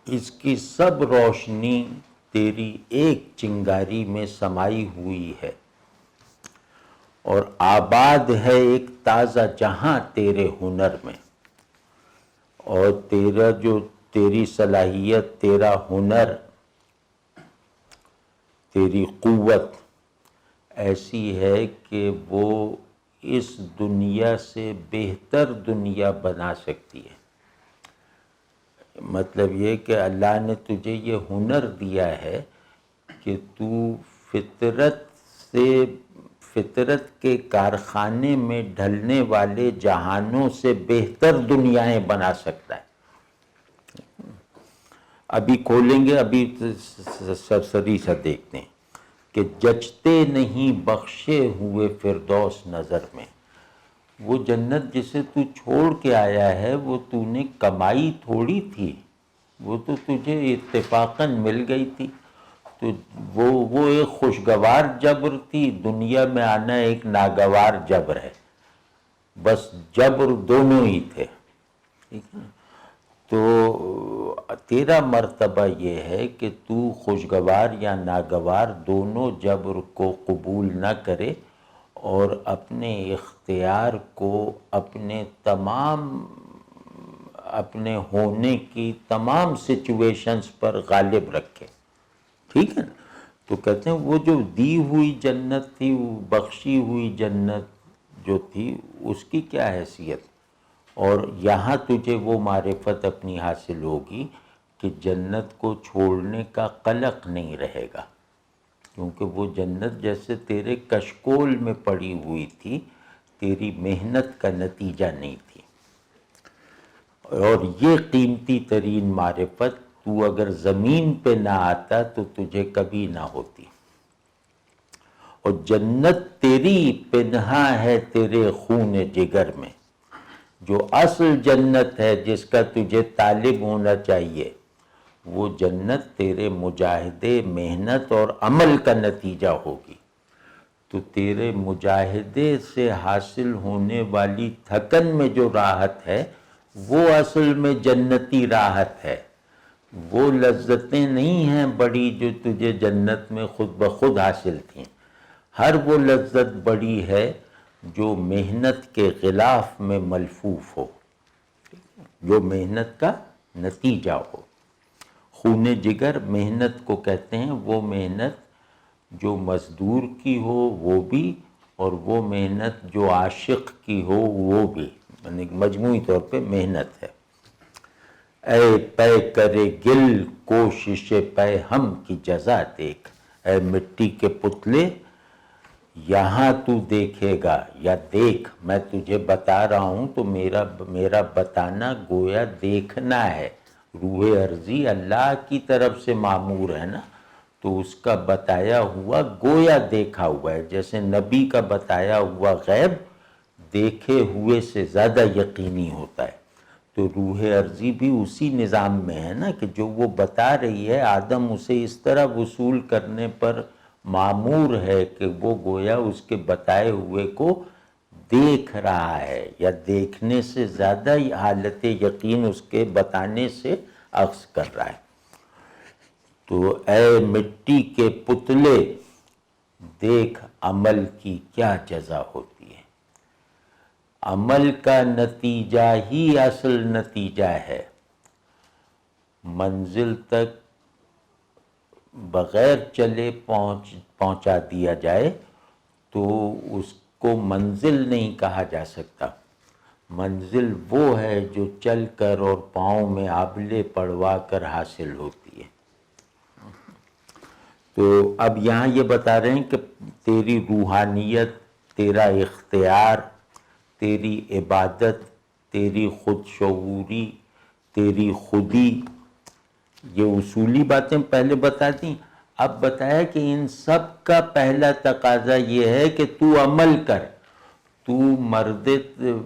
اس کی سب روشنی تیری ایک چنگاری میں سمائی ہوئی ہے، اور آباد ہے ایک تازہ جہاں تیرے ہنر میں، اور تیری صلاحیت، تیرا ہنر، تیری قوت ایسی ہے کہ وہ اس دنیا سے بہتر دنیا بنا سکتی ہے۔ مطلب یہ کہ اللہ نے تجھے یہ ہنر دیا ہے کہ تو فطرت کے کارخانے میں ڈھلنے والے جہانوں سے بہتر دنیایں بنا سکتا ہے۔ ابھی کھولیں گے، ابھی سرسری سا دیکھتے ہیں کہ جچتے نہیں بخشے ہوئے فردوس نظر میں۔ وہ جنت جسے تو چھوڑ کے آیا ہے وہ تو نے کمائی تھوڑی تھی، وہ تو تجھے اتفاقاً مل گئی تھی۔ تو وہ ایک خوشگوار جبر تھی، دنیا میں آنا ایک ناگوار جبر ہے، بس جبر دونوں ہی تھے، ٹھیک ہے۔ تو تیرا مرتبہ یہ ہے کہ تو خوشگوار یا ناگوار دونوں جبر کو قبول نہ کرے، اور اپنے اختیار کو اپنے ہونے کی تمام سچویشنز پر غالب رکھے، ٹھیک ہے نا۔ تو کہتے ہیں وہ جو دی ہوئی جنت تھی، وہ بخشی ہوئی جنت جو تھی، اس کی کیا حیثیت، اور یہاں تجھے وہ معرفت اپنی حاصل ہوگی کہ جنت کو چھوڑنے کا قلق نہیں رہے گا، کیونکہ وہ جنت جیسے تیرے کشکول میں پڑی ہوئی تھی، تیری محنت کا نتیجہ نہیں تھی، اور یہ قیمتی ترین معرفت تو اگر زمین پہ نہ آتا تو تجھے کبھی نہ ہوتی۔ اور جنت تیری پنہا ہے تیرے خون جگر میں، جو اصل جنت ہے جس کا تجھے طالب ہونا چاہیے، وہ جنت تیرے مجاہدے، محنت اور عمل کا نتیجہ ہوگی۔ تو تیرے مجاہدے سے حاصل ہونے والی تھکن میں جو راحت ہے وہ اصل میں جنتی راحت ہے۔ وہ لذتیں نہیں ہیں بڑی جو تجھے جنت میں خود بخود حاصل تھیں، ہر وہ لذت بڑی ہے جو محنت کے غلاف میں ملفوف ہو، جو محنت کا نتیجہ ہو۔ خون جگر محنت کو کہتے ہیں، وہ محنت جو مزدور کی ہو وہ بھی، اور وہ محنت جو عاشق کی ہو وہ بھی، یعنی مجموعی طور پہ محنت ہے۔ اے پے کرے گل کوشش پے ہم کی جزا دیکھ، اے مٹی کے پتلے یہاں تو دیکھے گا، یا دیکھ، میں تجھے بتا رہا ہوں تو میرا بتانا گویا دیکھنا ہے۔ روح ارضی اللہ کی طرف سے معمور ہے نا، تو اس کا بتایا ہوا گویا دیکھا ہوا ہے، جیسے نبی کا بتایا ہوا غیب دیکھے ہوئے سے زیادہ یقینی ہوتا ہے۔ تو روح ارضی بھی اسی نظام میں ہے نا، کہ جو وہ بتا رہی ہے آدم اسے اس طرح وصول کرنے پر معمور ہے کہ وہ گویا اس کے بتائے ہوئے کو دیکھ رہا ہے، یا دیکھنے سے زیادہ حالت یقین اس کے بتانے سے اخذ کر رہا ہے۔ تو اے مٹی کے پتلے دیکھ عمل کی کیا جزا ہوتی ہے، عمل کا نتیجہ ہی اصل نتیجہ ہے۔ بغیر چلے پہنچا دیا جائے تو اس کو منزل نہیں کہا جا سکتا. منزل وہ ہے جو چل کر اور پاؤں میں آبلے پڑوا کر حاصل ہوتی ہے. تو اب یہاں یہ بتا رہے ہیں کہ تیری روحانیت، تیرا اختیار، تیری عبادت، تیری خود شعوری، تیری خودی، یہ اصولی باتیں پہلے بتا دیں. اب بتایا کہ ان سب کا پہلا تقاضا یہ ہے کہ تو عمل کر. تو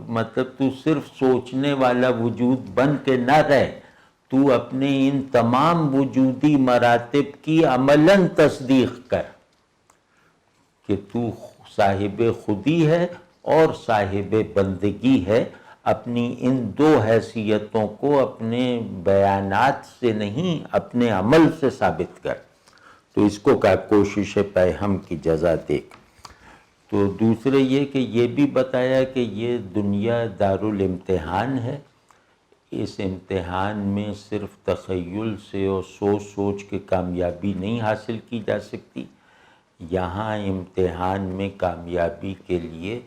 مطلب تو صرف سوچنے والا وجود بن کے نہ رہ، تو اپنے ان تمام وجودی مراتب کی عملاً تصدیق کر کہ تو صاحب خودی ہے اور صاحب بندگی ہے. اپنی ان دو حیثیتوں کو اپنے بیانات سے نہیں، اپنے عمل سے ثابت کر. تو اس کو کہا کوشش پیہم کی جزا دیکھ. تو دوسرے یہ کہ یہ بھی بتایا کہ یہ دنیا دارالامتحان ہے. اس امتحان میں صرف تخیل سے اور سوچ کے کامیابی نہیں حاصل کی جا سکتی. یہاں امتحان میں کامیابی کے لیے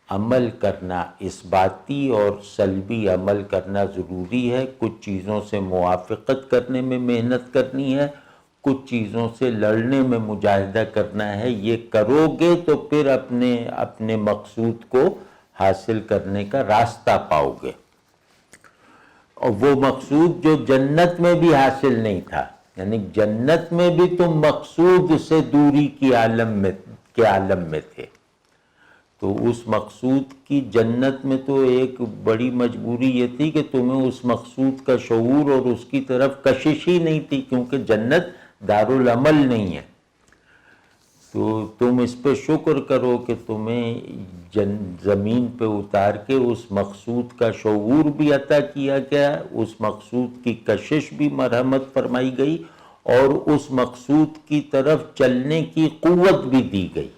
عمل کرنا، اثباتی اور سلبی عمل کرنا ضروری ہے. کچھ چیزوں سے موافقت کرنے میں محنت کرنی ہے، کچھ چیزوں سے لڑنے میں مجاہدہ کرنا ہے. یہ کرو گے تو پھر اپنے مقصود کو حاصل کرنے کا راستہ پاؤ گے. اور وہ مقصود جو جنت میں بھی حاصل نہیں تھا، یعنی جنت میں بھی تم مقصود سے دوری کے عالم میں تھے. تو اس مقصود کی جنت میں تو ایک بڑی مجبوری یہ تھی کہ تمہیں اس مقصود کا شعور اور اس کی طرف کشش ہی نہیں تھی، کیونکہ جنت دارالعمل نہیں ہے. تو تم اس پہ شکر کرو کہ تمہیں زمین پہ اتار کے اس مقصود کا شعور بھی عطا کیا گیا، اس مقصود کی کشش بھی مرحمت فرمائی گئی، اور اس مقصود کی طرف چلنے کی قوت بھی دی گئی.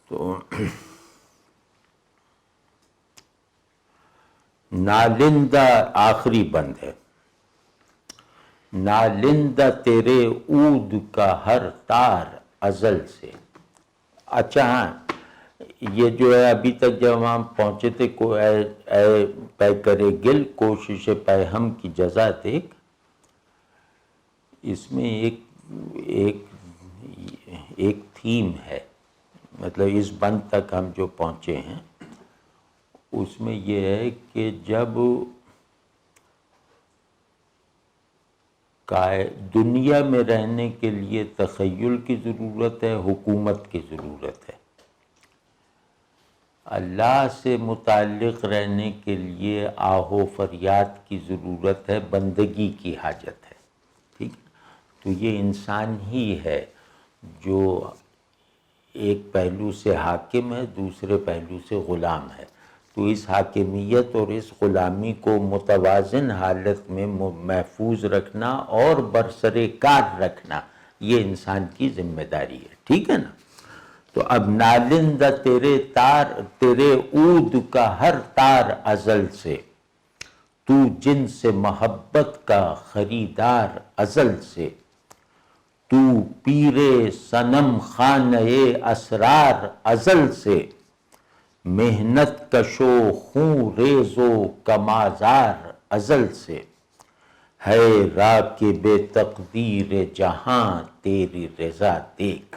تو نالندہ آخری بند ہے. نالندہ تیرے عود کا ہر تار ازل سے. اچھا ہاں، یہ جو ہے ابھی تک جب ہم پہنچے تھے اے پے کرے گل کوشش پیہم کی جزا دیکھ، اس میں ایک تھیم ہے. مطلب اس بند تک ہم جو پہنچے ہیں اس میں یہ ہے کہ جب دنیا میں رہنے کے لیے تخیل کی ضرورت ہے، حکومت کی ضرورت ہے. اللہ سے متعلق رہنے کے لیے آہ و فریاد کی ضرورت ہے، بندگی کی حاجت ہے. ٹھیک ہے؟ تو یہ انسان ہی ہے جو ایک پہلو سے حاکم ہے، دوسرے پہلو سے غلام ہے. تو اس حاکمیت اور اس غلامی کو متوازن حالت میں محفوظ رکھنا اور برسر کار رکھنا، یہ انسان کی ذمہ داری ہے. ٹھیک ہے نا؟ تو اب نالندہ تیرے عود کا ہر تار ازل سے، تو جن سے محبت کا خریدار ازل سے، تو پیرے صنم خانہ اسرار ازل سے، محنت کشو خون ریز و کمازار ازل سے، ہے راکب تقدیر جہاں تیری رضا دیکھ.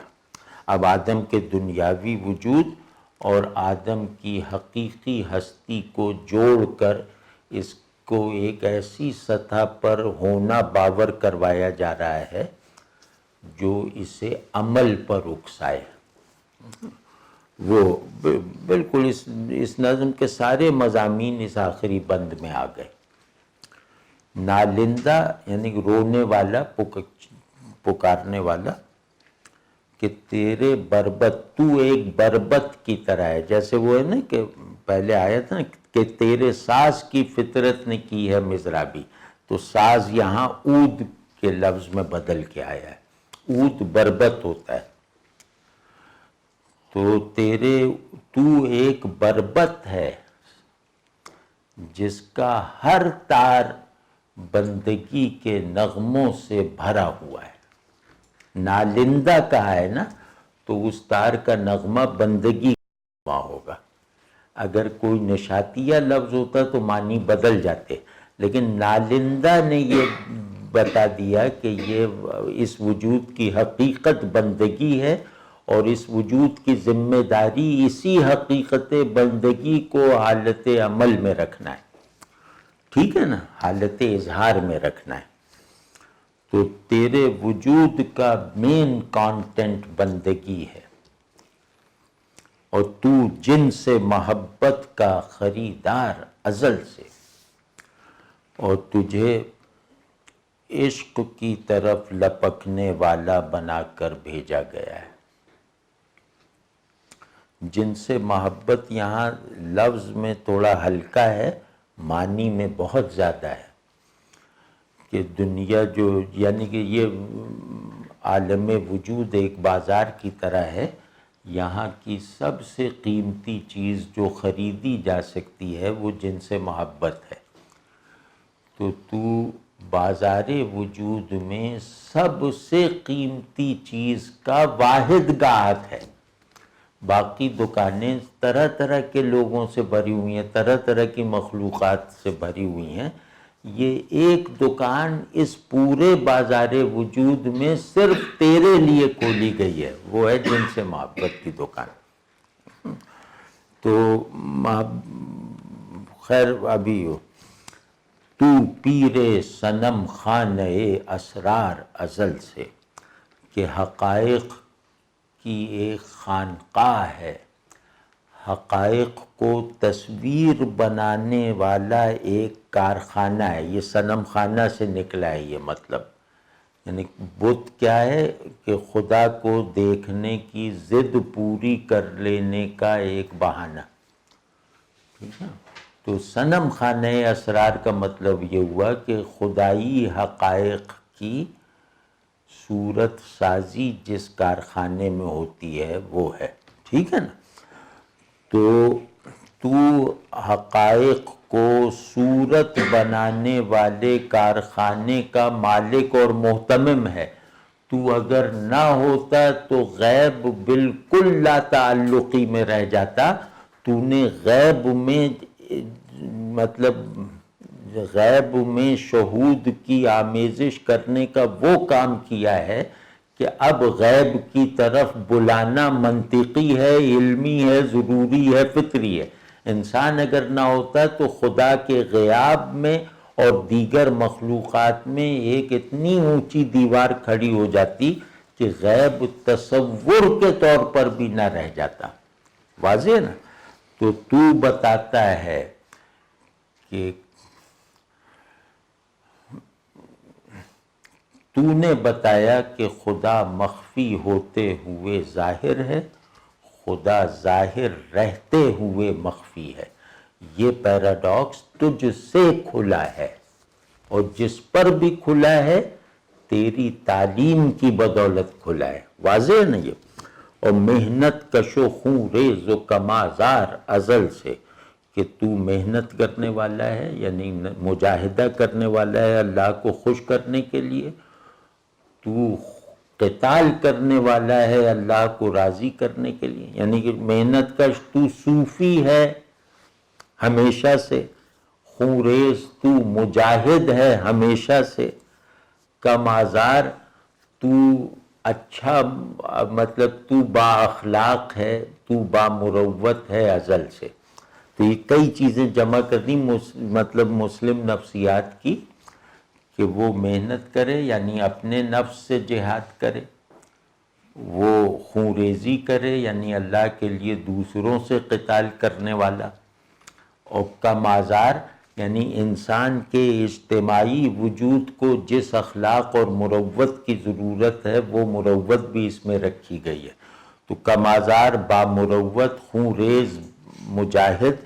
اب آدم کے دنیاوی وجود اور آدم کی حقیقی ہستی کو جوڑ کر اس کو ایک ایسی سطح پر ہونا باور کروایا جا رہا ہے جو اسے عمل پر اکسائے. وہ بالکل اس نظم کے سارے مضامین اس آخری بند میں آ گئے. نالندہ یعنی رونے والا، پکارنے والا، کہ تیرے بربت، تو ایک بربت کی طرح ہے. جیسے وہ ہے نا کہ پہلے آیا تھا کہ تیرے ساز کی فطرت نے کی ہے مضرابی. تو ساز یہاں عود کے لفظ میں بدل کے آیا ہے. عود بربت ہوتا ہے. تو ایک بربت ہے جس کا ہر تار بندگی کے نغموں سے بھرا ہوا ہے. نالندہ کہا ہے نا، تو اس تار کا نغمہ بندگی کا نغمہ ہوگا. اگر کوئی نشاتیہ لفظ ہوتا تو معنی بدل جاتے، لیکن نالندہ نے یہ بتا دیا کہ یہ اس وجود کی حقیقت بندگی ہے، اور اس وجود کی ذمہ داری اسی حقیقت بندگی کو حالت عمل میں رکھنا ہے. ٹھیک ہے نا، حالت اظہار میں رکھنا ہے. تو تیرے وجود کا مین کانٹینٹ بندگی ہے، اور تو جن سے محبت کا خریدار ازل سے، اور تجھے عشق کی طرف لپکنے والا بنا کر بھیجا گیا ہے. جن سے محبت یہاں لفظ میں تھوڑا ہلکا ہے، معنی میں بہت زیادہ ہے. کہ دنیا جو، یعنی کہ یہ عالم وجود ایک بازار کی طرح ہے، یہاں کی سب سے قیمتی چیز جو خریدی جا سکتی ہے وہ جن سے محبت ہے. تو بازار وجود میں سب سے قیمتی چیز کا واحد گاہک ہے. باقی دکانیں طرح طرح کے لوگوں سے بھری ہوئی ہیں، طرح طرح کی مخلوقات سے بھری ہوئی ہیں. یہ ایک دکان اس پورے بازار وجود میں صرف تیرے لیے کھولی گئی ہے، وہ ہے جن سے محبت کی دکان. تو خیر ابھی ہو تو پیر صنم خانہ اسرار ازل سے، کہ حقائق کی ایک خانقاہ ہے، حقائق کو تصویر بنانے والا ایک کارخانہ ہے. یہ صنم خانہ سے نکلا ہے یہ مطلب. یعنی بت کیا ہے کہ خدا کو دیکھنے کی ضد پوری کر لینے کا ایک بہانہ. ٹھیک ہے، تو صنم خانہ اسرار کا مطلب یہ ہوا کہ خدائی حقائق کی صورت سازی جس کارخانے میں ہوتی ہے وہ ہے. ٹھیک ہے نا. تو حقائق کو صورت بنانے والے کارخانے کا مالک اور محتمم ہے. تو اگر نہ ہوتا تو غیب بالکل لا تعلقی میں رہ جاتا. تو نے غیب میں، مطلب غیب میں شہود کی آمیزش کرنے کا وہ کام کیا ہے کہ اب غیب کی طرف بلانا منطقی ہے، علمی ہے، ضروری ہے، فطری ہے. انسان اگر نہ ہوتا تو خدا کے غیاب میں اور دیگر مخلوقات میں ایک اتنی اونچی دیوار کھڑی ہو جاتی کہ غیب تصور کے طور پر بھی نہ رہ جاتا. واضح ہے نا. تو بتاتا ہے کہ تو نے بتایا کہ خدا مخفی ہوتے ہوئے ظاہر ہے، خدا ظاہر رہتے ہوئے مخفی ہے. یہ پیراڈاکس تجھ سے کھلا ہے، اور جس پر بھی کھلا ہے تیری تعلیم کی بدولت کھلا ہے. واضح ہے نا یہ. اور محنت کش و خون ریز و کمازار ازل سے، کہ تو محنت کرنے والا ہے، یعنی مجاہدہ کرنے والا ہے اللہ کو خوش کرنے کے لیے. تو قتال کرنے والا ہے اللہ کو راضی کرنے کے لیے، یعنی کہ محنت کش تو صوفی ہے ہمیشہ سے، خوریز تو مجاہد ہے ہمیشہ سے، کم آزار تو اچھا، مطلب تو با اخلاق ہے، تو با مروت ہے ازل سے. تو یہ کئی چیزیں جمع کرنی مطلب مسلم نفسیات کی، کہ وہ محنت کرے یعنی اپنے نفس سے جہاد کرے، وہ خونریزی کرے یعنی اللہ کے لیے دوسروں سے قتال کرنے والا، اور کم آزار یعنی انسان کے اجتماعی وجود کو جس اخلاق اور مروت کی ضرورت ہے وہ مروت بھی اس میں رکھی گئی ہے. تو کم آزار، بامروت، خونریز مجاہد،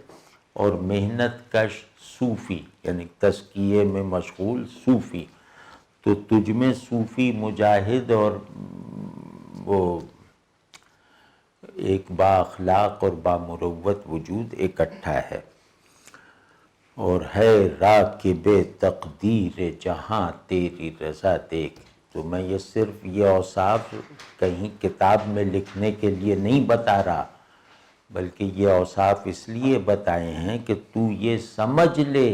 اور محنت کش صوفی یعنی تزکیے میں مشغول صوفی. تو تجھ میں صوفی، مجاہد اور وہ ایک با اخلاق اور با مروت وجود اکٹھا ہے. اور ہے راکب تقدیر جہاں تیری رضا دیکھ. تو میں یہ صرف یہ اوصاف کہیں کتاب میں لکھنے کے لیے نہیں بتا رہا، بلکہ یہ اوصاف اس لیے بتائے ہیں کہ تو یہ سمجھ لے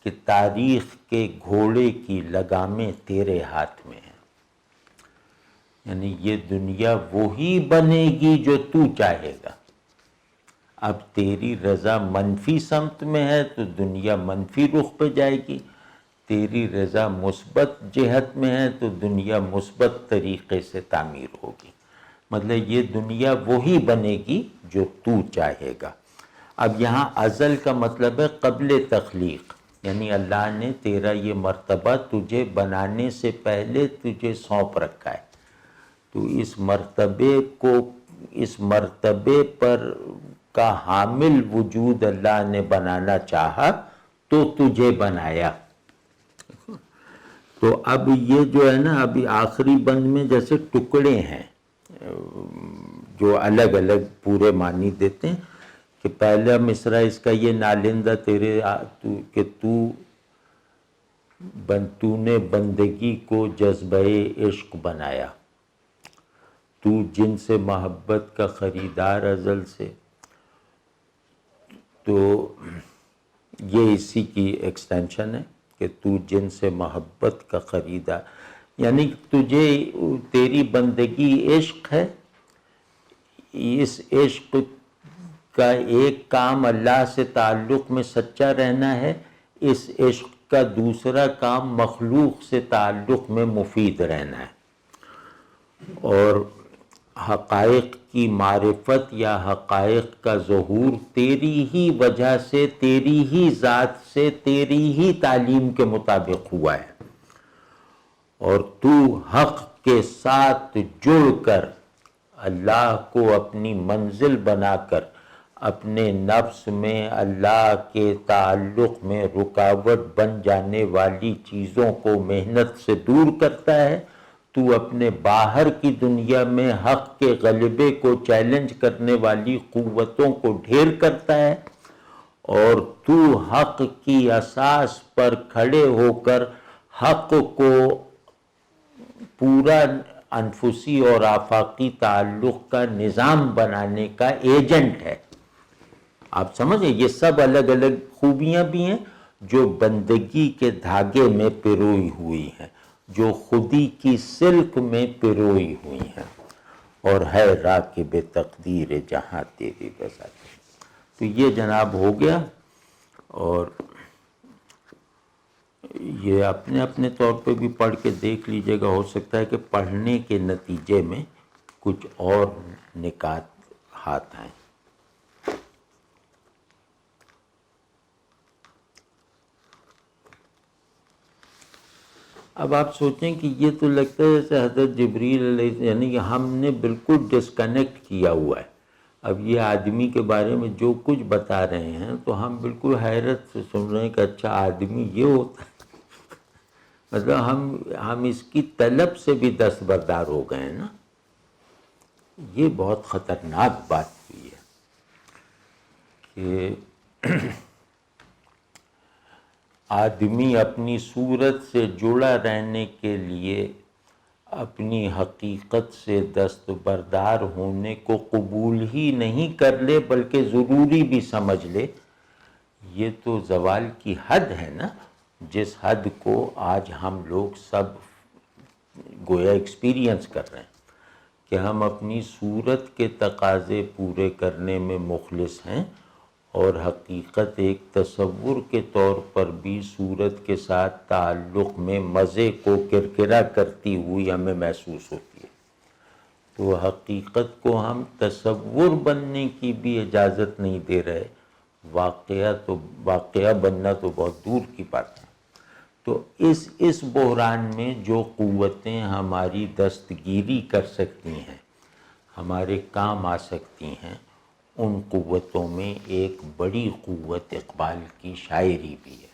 کہ تاریخ کے گھوڑے کی لگامیں تیرے ہاتھ میں ہیں. یعنی یہ دنیا وہی بنے گی جو تو چاہے گا. اب تیری رضا منفی سمت میں ہے تو دنیا منفی رخ پہ جائے گی، تیری رضا مثبت جہت میں ہے تو دنیا مثبت طریقے سے تعمیر ہوگی. مطلب یہ دنیا وہی بنے گی جو تو چاہے گا. اب یہاں ازل کا مطلب ہے قبل تخلیق، یعنی اللہ نے تیرا یہ مرتبہ تجھے بنانے سے پہلے تجھے سونپ رکھا ہے. تو اس مرتبے پر کا حامل وجود اللہ نے بنانا چاہا تو تجھے بنایا. تو اب یہ جو ہے نا، ابھی آخری بند میں جیسے ٹکڑے ہیں جو الگ الگ پورے معنی دیتے ہیں، کہ پہلا مصرع اس کا یہ نالندہ تیرے کہ تو نے بندگی کو جذبہ عشق بنایا، تو جن سے محبت کا خریدار ازل سے. تو یہ اسی کی ایکسٹینشن ہے کہ تو جن سے محبت کا خریدار، یعنی تجھے تیری بندگی عشق ہے. اس عشق کا ایک کام اللہ سے تعلق میں سچا رہنا ہے، اس عشق کا دوسرا کام مخلوق سے تعلق میں مفید رہنا ہے. اور حقائق کی معرفت یا حقائق کا ظہور تیری ہی وجہ سے، تیری ہی ذات سے، تیری ہی تعلیم کے مطابق ہوا ہے. اور تو حق کے ساتھ جڑ کر اللہ کو اپنی منزل بنا کر اپنے نفس میں اللہ کے تعلق میں رکاوٹ بن جانے والی چیزوں کو محنت سے دور کرتا ہے. تو اپنے باہر کی دنیا میں حق کے غلبے کو چیلنج کرنے والی قوتوں کو ڈھیر کرتا ہے، اور تو حق کی اساس پر کھڑے ہو کر حق کو پورا انفسی اور آفاقی تعلق کا نظام بنانے کا ایجنٹ ہے. آپ سمجھیں، یہ سب الگ الگ خوبیاں بھی ہیں جو بندگی کے دھاگے میں پروئی ہوئی ہیں، جو خودی کی سلک میں پروئی ہوئی ہیں. اور ہے راکب تقدیر جہاں تیری رضا. تو یہ جناب ہو گیا. اور یہ اپنے اپنے طور پہ بھی پڑھ کے دیکھ لیجئے گا، ہو سکتا ہے کہ پڑھنے کے نتیجے میں کچھ اور نکات ہاتھ آئیں. اب آپ سوچیں کہ یہ تو لگتا ہے جیسے حضرت جبریل علیہ، یعنی کہ ہم نے بالکل ڈسکنیکٹ کیا ہوا ہے. اب یہ آدمی کے بارے میں جو کچھ بتا رہے ہیں تو ہم بالکل حیرت سے سن رہے ہیں کہ اچھا آدمی یہ ہوتا ہے. مطلب ہم اس کی طلب سے بھی دستبردار ہو گئے ہیں نا. یہ بہت خطرناک بات ہوئی ہے کہ آدمی اپنی صورت سے جڑا رہنے کے لیے اپنی حقیقت سے دستبردار ہونے کو قبول ہی نہیں کر لے بلکہ ضروری بھی سمجھ لے. یہ تو زوال کی حد ہے نا، جس حد کو آج ہم لوگ سب گویا ایکسپیرینس کر رہے ہیں کہ ہم اپنی صورت کے تقاضے پورے کرنے میں مخلص ہیں، اور حقیقت ایک تصور کے طور پر بھی صورت کے ساتھ تعلق میں مزے کو کرکرا کرتی ہوئی ہمیں محسوس ہوتی ہے. تو حقیقت کو ہم تصور بننے کی بھی اجازت نہیں دے رہے، واقعہ بننا تو بہت دور کی بات ہے. تو اس بحران میں جو قوتیں ہماری دستگیری کر سکتی ہیں، ہمارے کام آ سکتی ہیں، ان قوتوں میں ایک بڑی قوت اقبال کی شاعری بھی ہے.